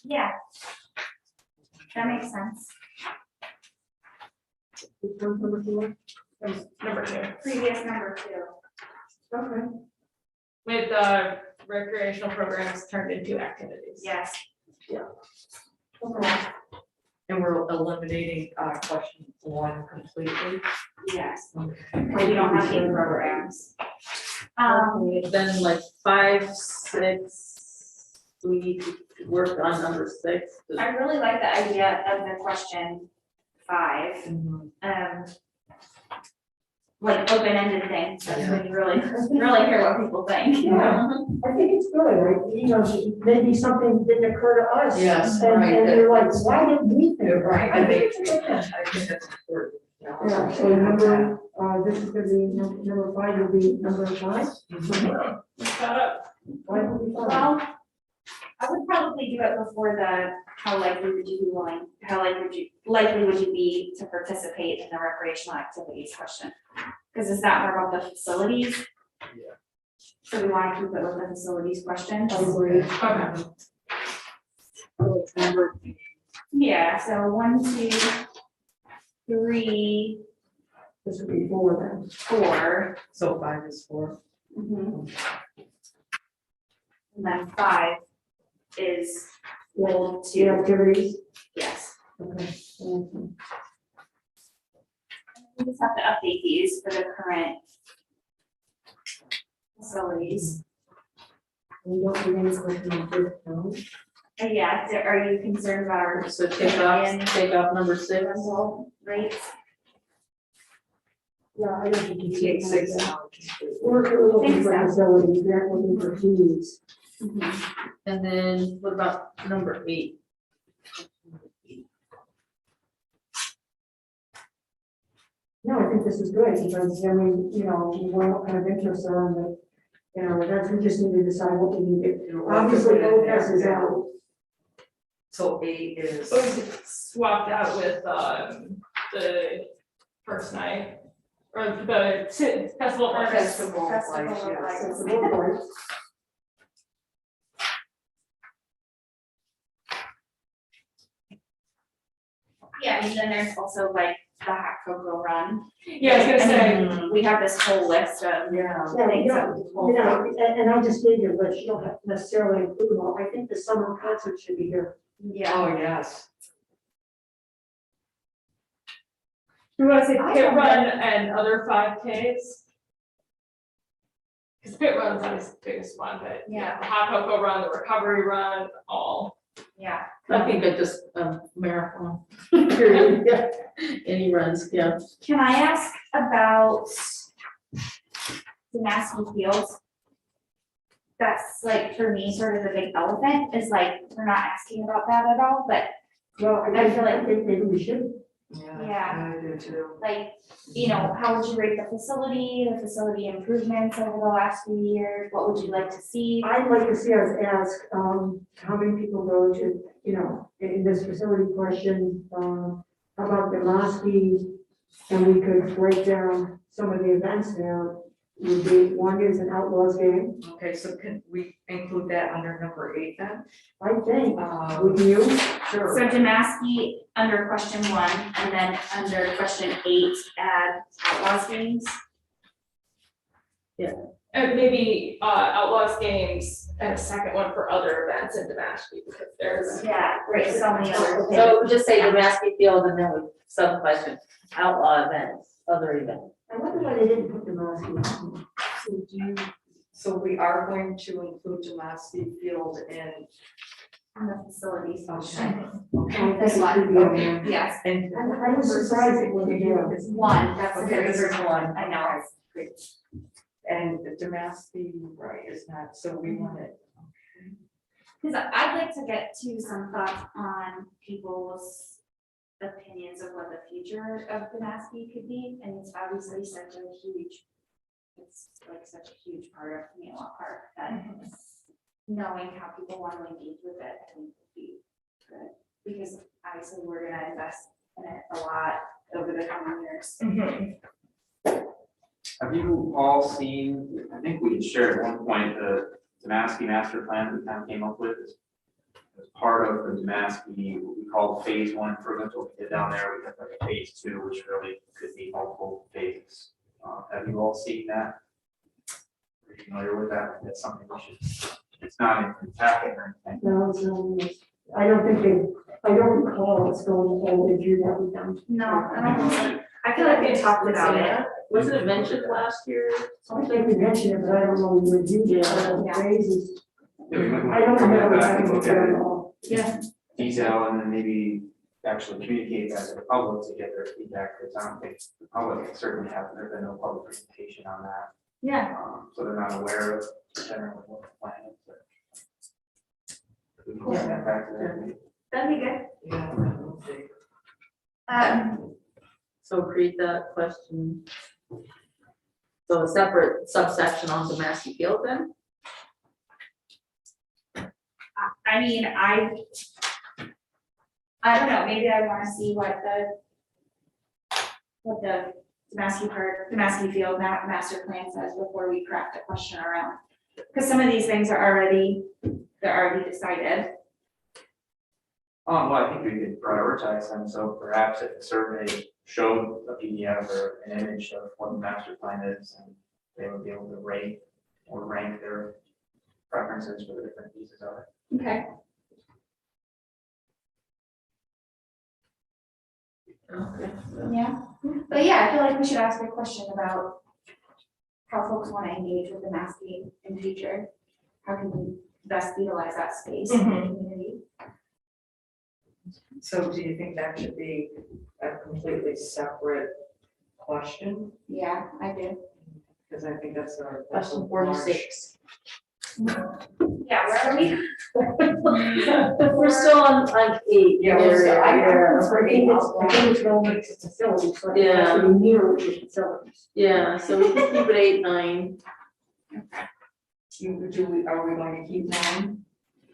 yeah. That makes sense. Which one's number 4? Number 2. Previous number 2. Okay. With recreational programs turned into activities. Yes. Okay. And we're eliminating question 1 completely. Yes. Okay. We don't have any programs. Then like 5, 6, we need to work on number 6. I really like the idea of the question 5. Like open-ended things, that's when you really, really hear what people think. Yeah, I think it's good, right? You know, maybe something didn't occur to us. Yes, And, right. and you're like, why didn't we think of Right, that? I think- it's a good thing. I think that's important. Yeah, so number, this is gonna be, number 5 will be number 5. Look that up. 5 will be 5. Well, I would probably do it before the, how likely would you be willing, how likely would you be to participate in the recreational activities question? Because is that more about the facilities? Yeah. So we want to keep it with the facilities question? I agree. Okay. Yeah, so 1, 2, 3, This would be 4 then. 4. So 5 is 4. And then 5 is goal The 2, activities. yes. Okay. We just have to update these for the current facilities. We don't need any question on this, no? Yeah, so are you concerned about our So take off number 6. rental rates? Yeah, I don't think you Take should. 6 have that. out. We're looking Think for so. facilities, we're not looking for fees. And then what about number 8? No, I think this is good, because then we, you know, we want what kind of interest are on the, you know, that's, we just need to decide what we need to do. Obviously, OPS is out. So 8 is. So we swapped out with the first night, or the festival. Or first. festival, Lights, festival of yes. That's lights. the good part. Yeah, and then there's also like the hot cocoa run. Yeah, I was gonna say, And then we have this whole list of Yeah. Yeah, things you that know, we you know, and I just gave you a list, you don't have to necessarily include them all, I think the summer concert should be here. yeah. Oh, yes. we wanna say I pit don't run know. and other 5Ks. Cause pit run's always the biggest one, but Yeah. the hot cocoa run, the recovery run, all. Yeah, I think I just marathon. Period. Yeah. Any runs, yeah. can I ask about the Massey Fields? That's like, for me, sort of the big elephant, is like, we're not asking about that at all, but Well, I feel like- maybe we should. Yeah. I do too. like, you know, how would you rate the facility improvements over the last few years? What would you like to see? I'd like to see us ask, how many people go to, you know, in this facility question, how about the Mosque, And we could break down some of the events there. Would be, one is an Outlaws game, Okay, so can we include that under number 8 then? I think, Um, would you? Sure. So Demaski under question 1, and then under question 8, add outlaws games. And maybe Outlaws games and a second one for other events in Damascus, because there's. Yeah, right, so many other things. So just say Damascus Field and then we sub-question, outlaw events, other events. I wonder why they didn't put the mask in. So we are going to include Demasky Field in, On the facilities. okay, This one, okay. yes, And I was surprised it wasn't there. one, that's the Okay, very this first is one, one. I know. And Damasky, right, is not, so we want it. Because I'd like to get to some thoughts on people's opinions of what the future of Demaski could be, and it's obviously such a huge, it's like such a huge part of Manawha Park that knowing how people want to engage with it, I think would be good, because obviously we're gonna invest in it a lot over the coming years. Have you all seen, I think we had shared at one point, the Damascus master plan the town came up with as part of the Damascus, what we call phase 1 improvements, what we did down there, we had like a phase 2, which really could be multiple phases. Have you all seen that? Are you familiar with that? That's something we should, it's not in the packet or anything. No, it's not. I don't think they, I don't recall us going all the way through that with them. No, I don't think so. I feel like we talked about it. Wasn't it mentioned last year? I think we mentioned it, but I don't know we reviewed it, Yeah. phases. Yeah, we might I don't come remember back and having look it at at it all. Yeah. detail and then maybe actually communicate that to the public to get their feedback, because I don't think the public certainly have, there's been no public presentation on that. Yeah. So they're not aware of generally what the plan is. but we can get that back to them. That'd be good. Yeah. So create that question. So a separate subsection on Damascus Field then? I mean, I don't know, maybe I wanna see what the Damascus Field master plan says before we craft a question around. Because some of these things are already decided. Well, I think we could prioritize them, so perhaps if the survey showed a PDF or an image of what the master plan is, and they would be able to rate or rank their preferences for the different pieces of it. Okay. Okay. Yeah, but yeah, I feel like we should ask a question about how folks wanna engage with the masking in future. How can we best utilize that space in the community? So do you think that should be a completely separate question? Yeah, I do. Because I think that's our. Question 46. Yeah, where are we? We're still on 8. Yeah, we're still- I think it's relevant to facilities, so it has to be near the facilities. Yeah, so we can keep it 8, 9. Are we going to keep 9?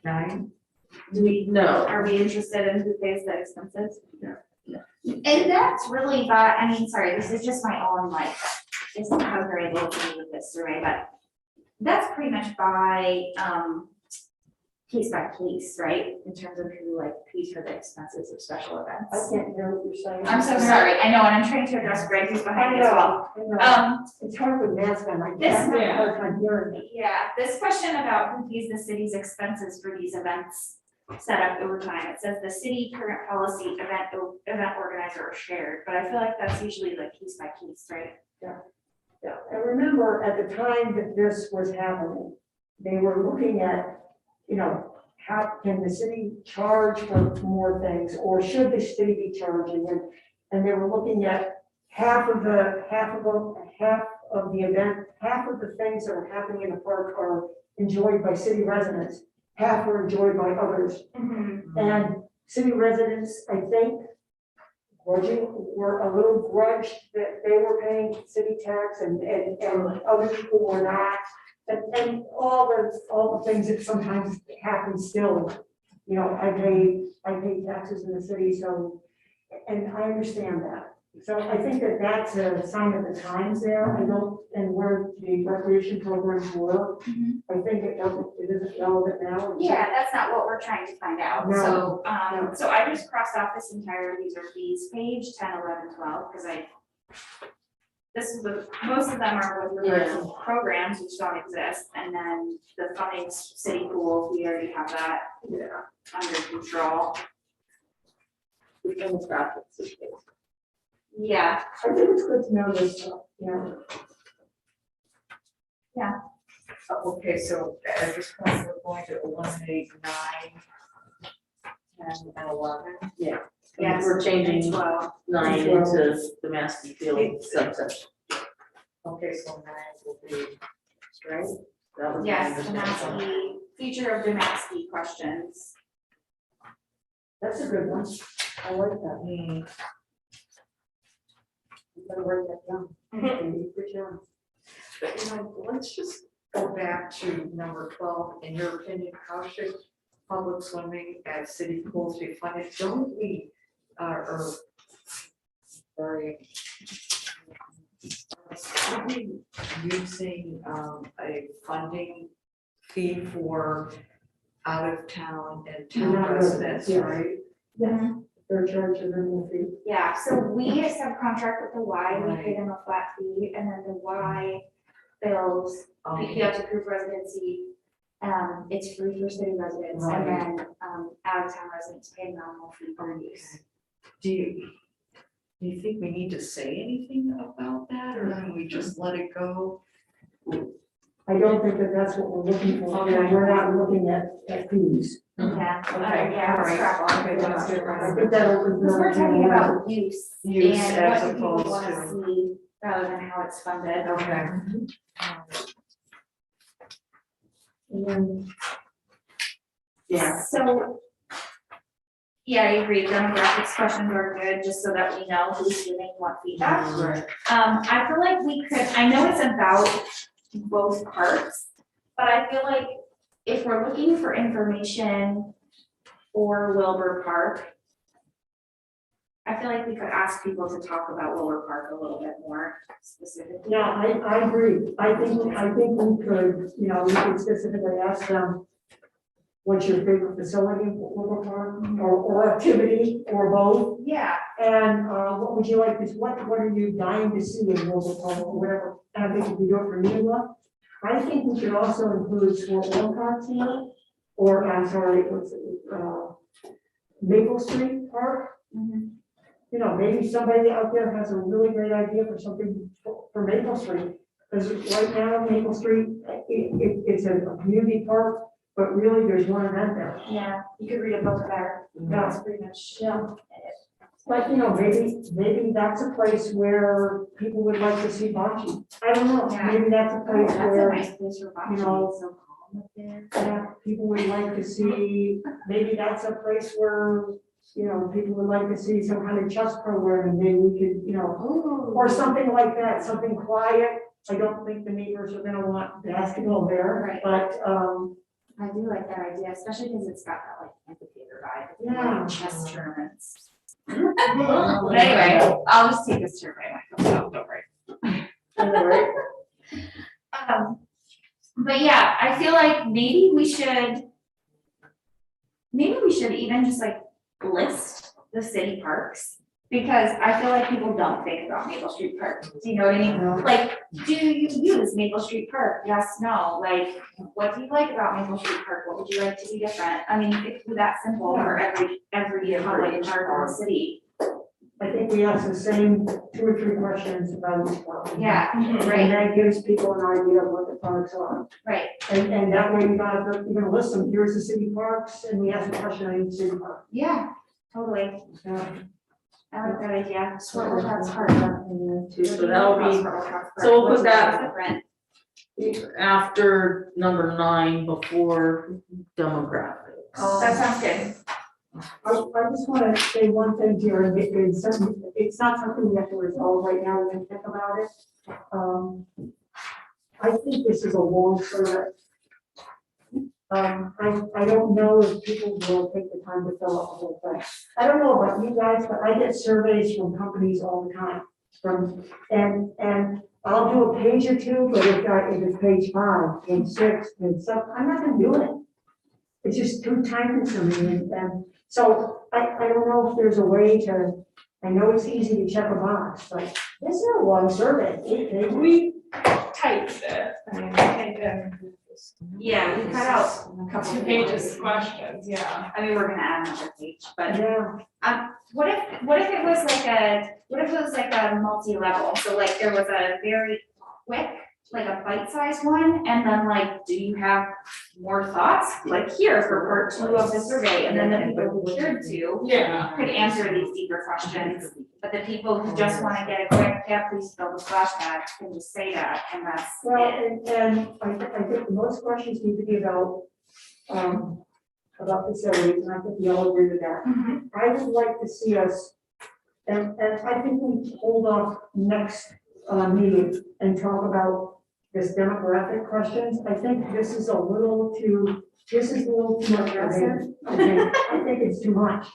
9? No. Are we interested in who pays the expenses? No. And that's really by, I mean, sorry, this is just my own, like, this is how very little to do with this survey, but that's pretty much by case, right? In terms of who like pays for the expenses of special I events. can't hear what you're saying. I'm so sorry, I know, and I'm trying to address Greg, who's behind me as well. I know. It's hard with mask on, I guess, This- I have a hard time hearing it. Yeah, this question about who pays the city's expenses for these events set up over time, it says the city current policy event organizer or shared, but I feel like that's usually like case by case, right? Yeah, I remember at the time that this was happening, they were looking at, you know, how can the city charge for more things, or should the city be charging? And they were looking at half of the event, half of the things that are happening in the park are enjoyed by city residents, half are enjoyed by others. And city residents, I think, were a little grudged that they were paying city tax and other people were not. And all the things that sometimes happen still, you know, I pay taxes in the city, so, and I understand that. So I think that that's a sign of the times there, I don't, and where the recreation programs were, I think it isn't relevant now. Yeah, that's not what we're trying to find out, No. so I just crossed off this entire user fees page, 10, 11, 12, because this is most of them are with regards to programs which don't exist, and then the funding city pool, we already have that under control. The demographics is good. Yeah, I think it's good to know this stuff, Okay, so at this point, we're going to eliminate 9, 10, and 11. yes. We're changing 12. 9 into the Maskey Field subsection. Okay, so 9 will be, right? That was my Yes, understanding. Demaski, feature of Demaski questions. that's a good one, I like that, Hmm. I'm gonna write that down. Good job. But let's just go back to number 12. In your opinion, how should public swimming at city pools be funded? Don't we, are we using a funding fee for out of town and town Not residents, yeah. right? Yeah, they're charging them a fee. Yeah, so we subcontract with the Y, we pay Right. them a flat fee, and then the Y bills, you have to prove residency. It's free for city residents, and then, out of town residents pay a nominal fee per use. Do you think we need to say anything about that, or can we just let it go? I don't think that that's what we're looking for, Okay. we're not looking at fees. Yeah, Okay, yeah, let's alright. scrap all of Okay, it. let's get rid I of think that opens Because the we're talking door. about use, Use and as what do people opposed wanna to- see, rather than how it's funded. Okay. And then Yeah. So, yeah, I agree, demographics questions are good, just so that we know who's giving what feedback. Right. I feel like we could, I know it's about both parts, but I feel like if we're looking for information for Wilbur Park, I feel like we could ask people to talk about Wilbur Park a little bit more specifically. Yeah, I agree. I think we could, we could specifically ask them, what's your favorite facility in Wilbur Park, or activity, or both? Yeah, And, what would you like to, what are you dying to see in Wilbur Park, or whatever? And I think if we do it for Mila, I think we should also include Fort Wayne Park here, or, I'm sorry, Maple Street Park. Maybe somebody out there has a really great idea for something for Maple Street. Because right now, Maple Street, it's a community park, but really there's one event there. yeah, you could read a book there, that's pretty much, Yeah. But, maybe that's a place where people would like to see bocce. I don't know, Yeah. maybe that's a place that's a where, nice place for bocce, it's so calm up there. yeah, people would like to see, maybe that's a place where, people would like to see some kind of chess program, and maybe we could, or something like that, something quiet. I don't think the neighbors are gonna want basketball there, Right. but, I do like that idea, especially because it's got that like amphitheater vibe. Yeah. Like chess tournaments. But anyway, I'll just take this survey when I come out, don't worry. anyway, But yeah, I feel like maybe we should even just like list the city parks. Because I feel like people don't think about Maple Street Park, do you know what I mean? Like, do you use Maple Street Park? Yes, no, like, what do you like about Maple Street Park? What would you like to be different? I mean, it could be that simple for every public park in the city. I think we ask the same 2 or 3 questions about each park. Yeah, And right, that gives people an idea of what the parks are. right, And that way you're gonna list them, here's the city parks, and we ask a question on each city park. yeah, totally. Yeah. I like that idea. Swartwood House Park. So that'll be, Swartwood House Park. so we'll put What's that- different? after number 9, before demographics. That sounds good. I just wanna say one thing here, and it's not something we have to resolve right now, we can think about it. I think this is a long term. I don't know if people will take the time to fill out the whole thing. I don't know about you guys, but I get surveys from companies all the time. And I'll do a page or two, but if it's page 5, page 6, and stuff, I'm not gonna do it. It's just too time consuming, and so I don't know if there's a way to, I know it's easy to check a box, but this is a long survey. We typed it, I mean, I think, Yeah, we cut out a couple 2 pages of questions, yeah. I mean, we're gonna add another page, but Yeah, what if it was like a multi-level, so like there was a very quick, like a bite-sized one, and then like, do you have more thoughts? Like here for part 2 of the survey, and then the people who cared to Yeah. could answer these deeper questions. But the people who just wanna get a quick, yeah, please fill the flashback, can just say that, and that's well, it. and I think most questions need to be about facilities, and I think we all agree with that. Mhm. I would like to see us, and I think we hold off next meeting and talk about this demographic questions. I think this is a little too much for me. I think it's too much.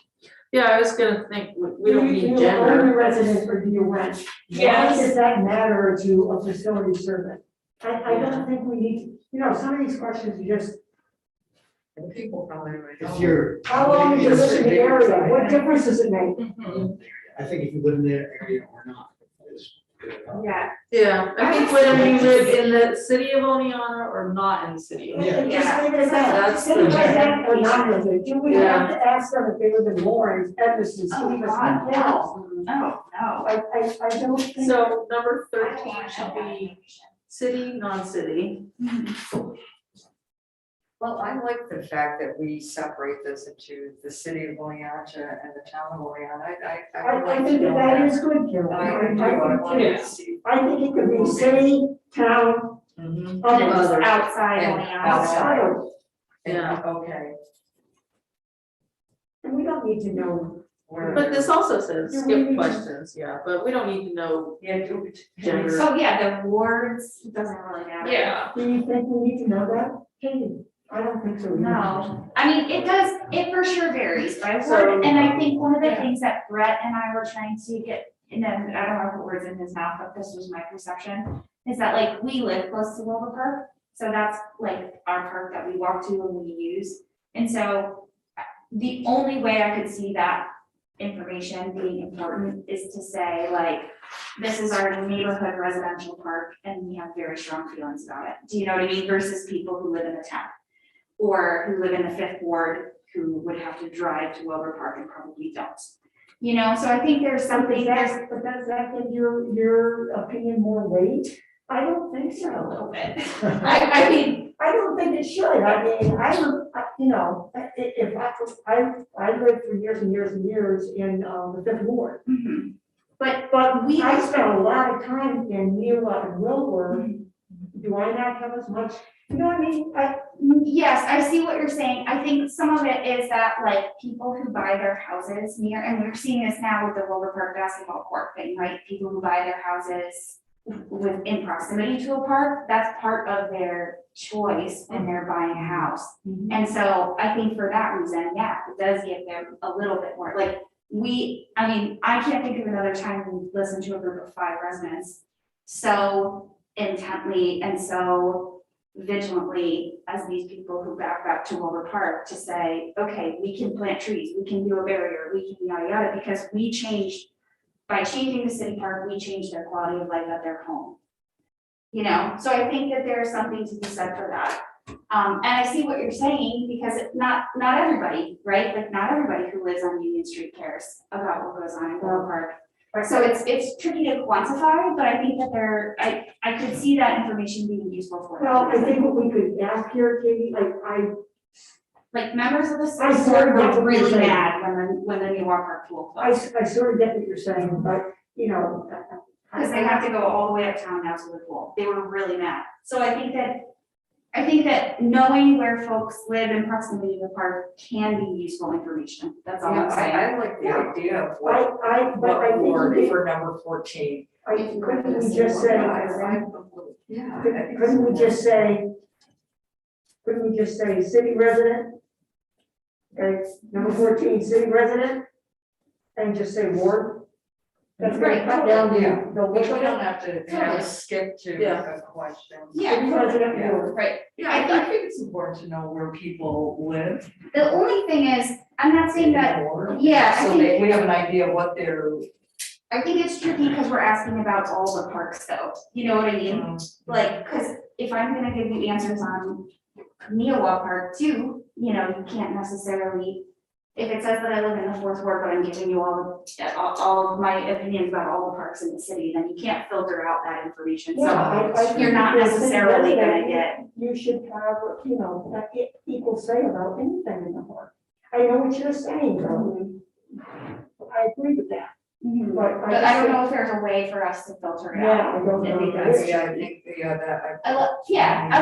Yeah, I was gonna think, we don't Do need you own gender. a residence or do you rent? Why Yes. does that matter to a facility survey? I don't think we need, some of these questions you just, People probably already know. If you're. how long do you live in the area? What difference does it make? I think if you live in that area or not, is good enough. Yeah, Yeah, I think whether you live in the city of Oneonta or not in the city of Oneonta. Yeah. Just leave it at that. That's Leave it the- at that or not live it. Do we have to ask them if they live in Lawrence, Evanston, Oh, Stevens? God, No. no. I don't think. So number 13 should be city, non-city. Well, I like the fact that we separate this into the city of Oneonta and the town of Oneonta. I would I like to think know that that. is good, Carol. I I do, I want think to see. I think it could be city, town, Mhm. And it's others. outside And only Outside of, Yeah. Okay. and we don't need to know. Where- But this also says Do we skip need to- questions, yeah, but we don't need to know Yeah, do it. gender. So yeah, the wards, it doesn't really matter. Yeah. Do you think we need to know that? Katie, I don't think so. No, I mean, it for sure varies by So- word, and I think one of the Yeah. things that Brett and I were trying to get, and then, I don't know if the words in his mouth, but this was my perception, is that like, we live close to Wilbur Park, so that's like our park that we walk to and we use. And so, the only way I could see that information being important is to say like, this is our neighborhood residential park and we have very strong feelings about it. Do you know what I mean? Versus people who live in the town or who live in the 5th ward who would have to drive to Wilbur Park and probably don't. So I think there's something, But does that give your opinion more weight? I don't think so. a little bit. I mean, I don't think it should. I mean, I lived for years and years and years in the 5th ward. but But we I spent a lot of time in Neola and Wilbur. Do I not have as much, you know what I mean? yes, I see what you're saying. I think some of it is that like people who buy their houses near, and we're seeing this now with the Wilbur Park basketball court thing, right? People who buy their houses in proximity to a park, that's part of their choice when they're buying a house. And so I think for that reason, yeah, it does give them a little bit more, like, I can't think of another time we listened to a group of 5 residents so intently and so vigilantly as these people who back up to Wilbur Park to say, okay, we can plant trees, we can do a barrier, we can yada yada, because by changing the city park, we changed their quality of life at their home. So I think that there's something to be said for that. And I see what you're saying, because not everybody, right? Like, not everybody who lives on Union Street cares about what goes on in Wilbur Park. So it's tricky to quantify, but I think that I could see that information being useful for Well, I them. think what we could ask here, Katie, Like, members of the I city sort of board get got what you're really saying. mad when the New York Park pool closed. I sort of get what you're saying, but, Because they have to go all the way uptown now to the pool. They were really mad. So I think that knowing where folks live in proximity to the park can be useful information. That's all Yeah, I'm saying. I like the idea of what but I think ward we for number 14. couldn't we just say, Yeah. couldn't we just say, couldn't we just say city resident? Okay, number 14, city resident, and just say ward? That's gonna Right, cut down yeah. the We list of don't it. have to have a skip to Yeah. a question. Yeah, City resident Yeah. ward. right. Yeah, I think it's important to know where people live. The only thing is, I'm not saying that, yeah, I So think, that we have an idea what they're. I think it's tricky because we're asking about all the parks though, you know what I mean? Like, cause if I'm gonna give you answers on Neowak Park too, you know, you can't necessarily, if it says that I live in the fourth ward, but I'm giving you all of my opinions about all the parks in the city, then you can't filter out that information, so I think you're not the city necessarily gonna resident, get. You should have, you know, that equal say about anything in the park. I know what you're saying, though. I agree with that, but But I don't know if there's a way for us to filter it Yeah, out. I don't know. and make it- Yeah, I think, that. I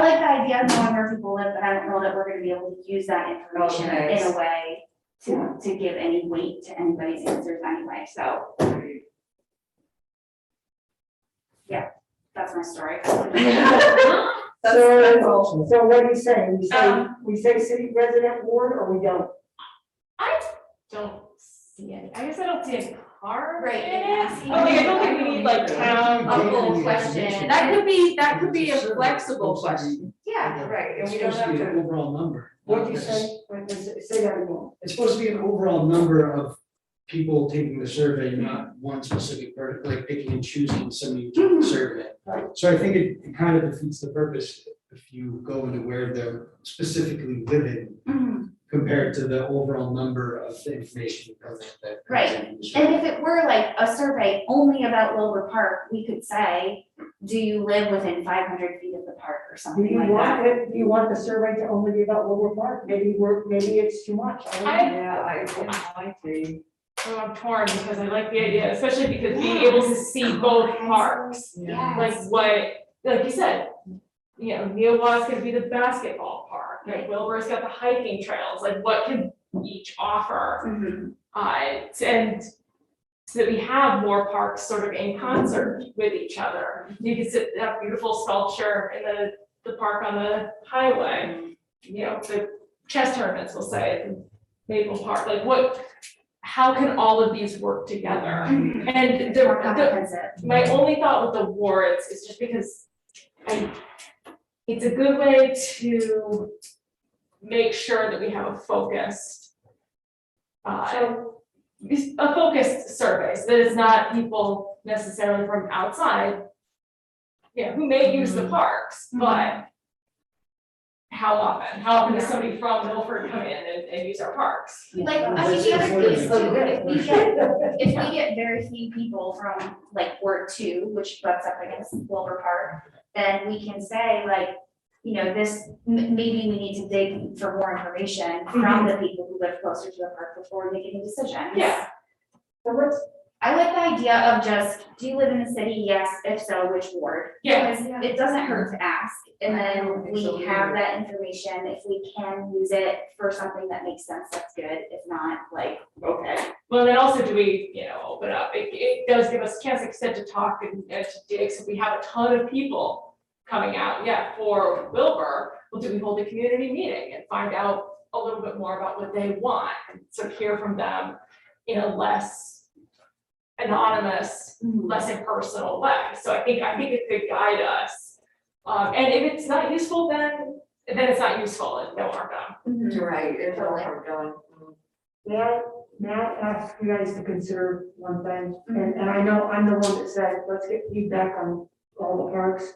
like the idea of knowing where people live, but I don't know that we're gonna be able to use that information Okay. in a way to give any weight to anybody's answers anyway, so. Yeah, that's my story. So what are you saying? We say Um, city resident ward, or we don't? I don't see any, I guess I don't see any harm Right, in yeah. it. I don't think we need like town. A full question. That could be a flexible question. Yeah, Right, and It's we don't supposed to have be an to. overall number. What'd you say? Say that again. It's supposed to be an overall number of people taking the survey, not one specific person, like picking and choosing somebody to take the survey. Right. So I think it kind of defeats the purpose if you go into where they're specifically living Mhm. compared to the overall number of the information that comes Right. in. And if it were like a survey only about Wilbur Park, we could say, do you live within 500 feet of the park or Do something you like that? want it, do you want the survey to only be about Lower Park? Maybe it's too much. I don't know. Yeah, it might be. Oh, I'm torn because I like the idea, especially because being able to see both parks. Yes. Like what, like you said, you know, Neowak's gonna be the basketball park, Right. like Wilbur's got the hiking trails, like what can each offer? Mhm. And so that we have more parks sort of in concert with each other. You can sit, that beautiful sculpture in the park on the highway, you know, the chess tournaments will say, at Maple Park, like what, how can all of these work together? Mhm. And More comprehensive. my only thought with the warrants is just because it's a good way to make sure that we have a focused, a focused survey, so that it's not people necessarily from outside, you know, who may use the parks, but how often does somebody from Milford come in and use our parks? Like, I think the other piece too, if we get very few people from like Ward 2, which butts up against Wilbur Park, then we can say like, you know, maybe we need to dig for more information from the people who live closer to the park before making a decision. Yeah. So let's, I like the idea of just, do you live in the city? Yes, if so, which ward? Yeah. Because it doesn't hurt to ask, and I don't then think we so have either. that information, if we can use it for something that makes sense, that's good, if not, like, okay. Well, then also do we, you know, open up, it does give us a chance, like I said, to talk and to dig, so we have a ton of people coming out, yeah, for Wilbur, well, do we hold a community meeting and find out a little bit more about what they want, and sort of hear from them in a less anonymous, less impersonal way, so I think it could guide us. And if it's not useful, then it's not useful, and no harm done. You're right, it's all hard going. may I ask you guys to consider one thing? And I know I'm the one that said, let's get feedback on all the parks.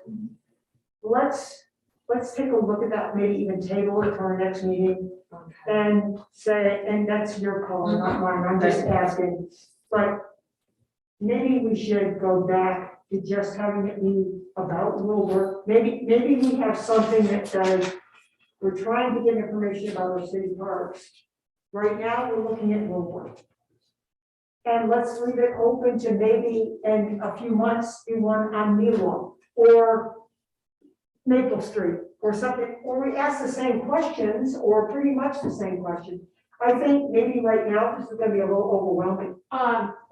Let's take a look at that, maybe even table it for our next meeting and say, and that's your call, not mine, I'm just asking. But maybe we should go back to just having it be about Wilbur. Maybe we have something that says, we're trying to get information about our city parks. Right now, we're looking at Wilbur. And let's leave it open to maybe in a few months, do one on Needle or Maple Street or something, or we ask the same questions or pretty much the same question. I think maybe right now, this is gonna be a little overwhelming.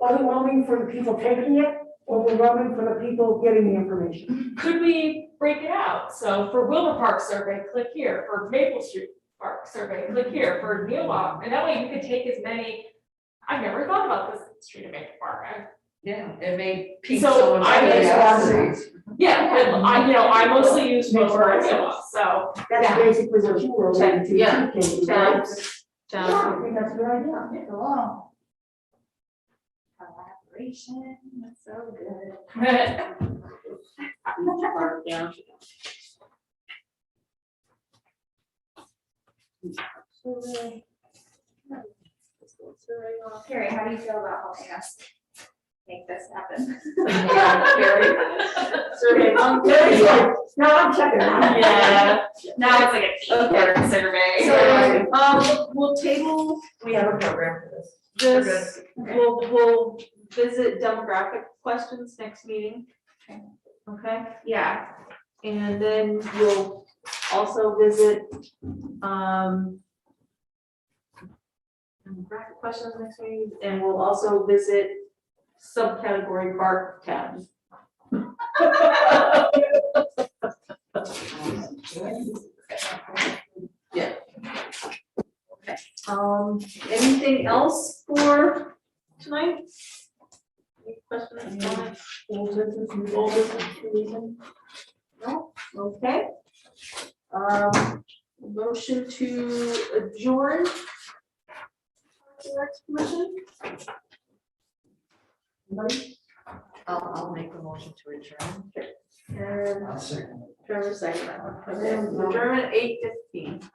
Overwhelming for the people taking it, overwhelming for the people getting the information. Could we break it out. So for Wilbur Park survey, click here, for Maple Street Park survey, click here, for Neowalk, and that way you can take as many, I've never thought about this street of Maple Park. Yeah, it may pique So someone's I mean, curiosity. Yeah, but I mostly use Wilbur and Neowalk, so. That's basically what you were saying to. Yeah. Katie, right? Tabs, Yeah, tabs. I think that's a good idea. Cool. Collaboration, that's so good. Yeah. Carrie, how do you feel about helping us make this happen? Yeah, Carrie. Survey on Terry's Carrie. like, no, I'm checking out. Yeah. Now it's like a keyword survey. So, we'll table We have a program for this. this, we'll visit demographic questions next meeting. Okay, Yeah, and then we'll also visit, demographic questions next meeting, and we'll also visit subcategory park tabs. Yeah. Okay, anything else for tonight? Any questions, comments? Old business, new old business, reason? No, okay. Motion to adjourn. Next commission? Anybody? I'll make a motion to adjourn. And I'll second. Trevor second that one. Okay, adjourn at 8:15.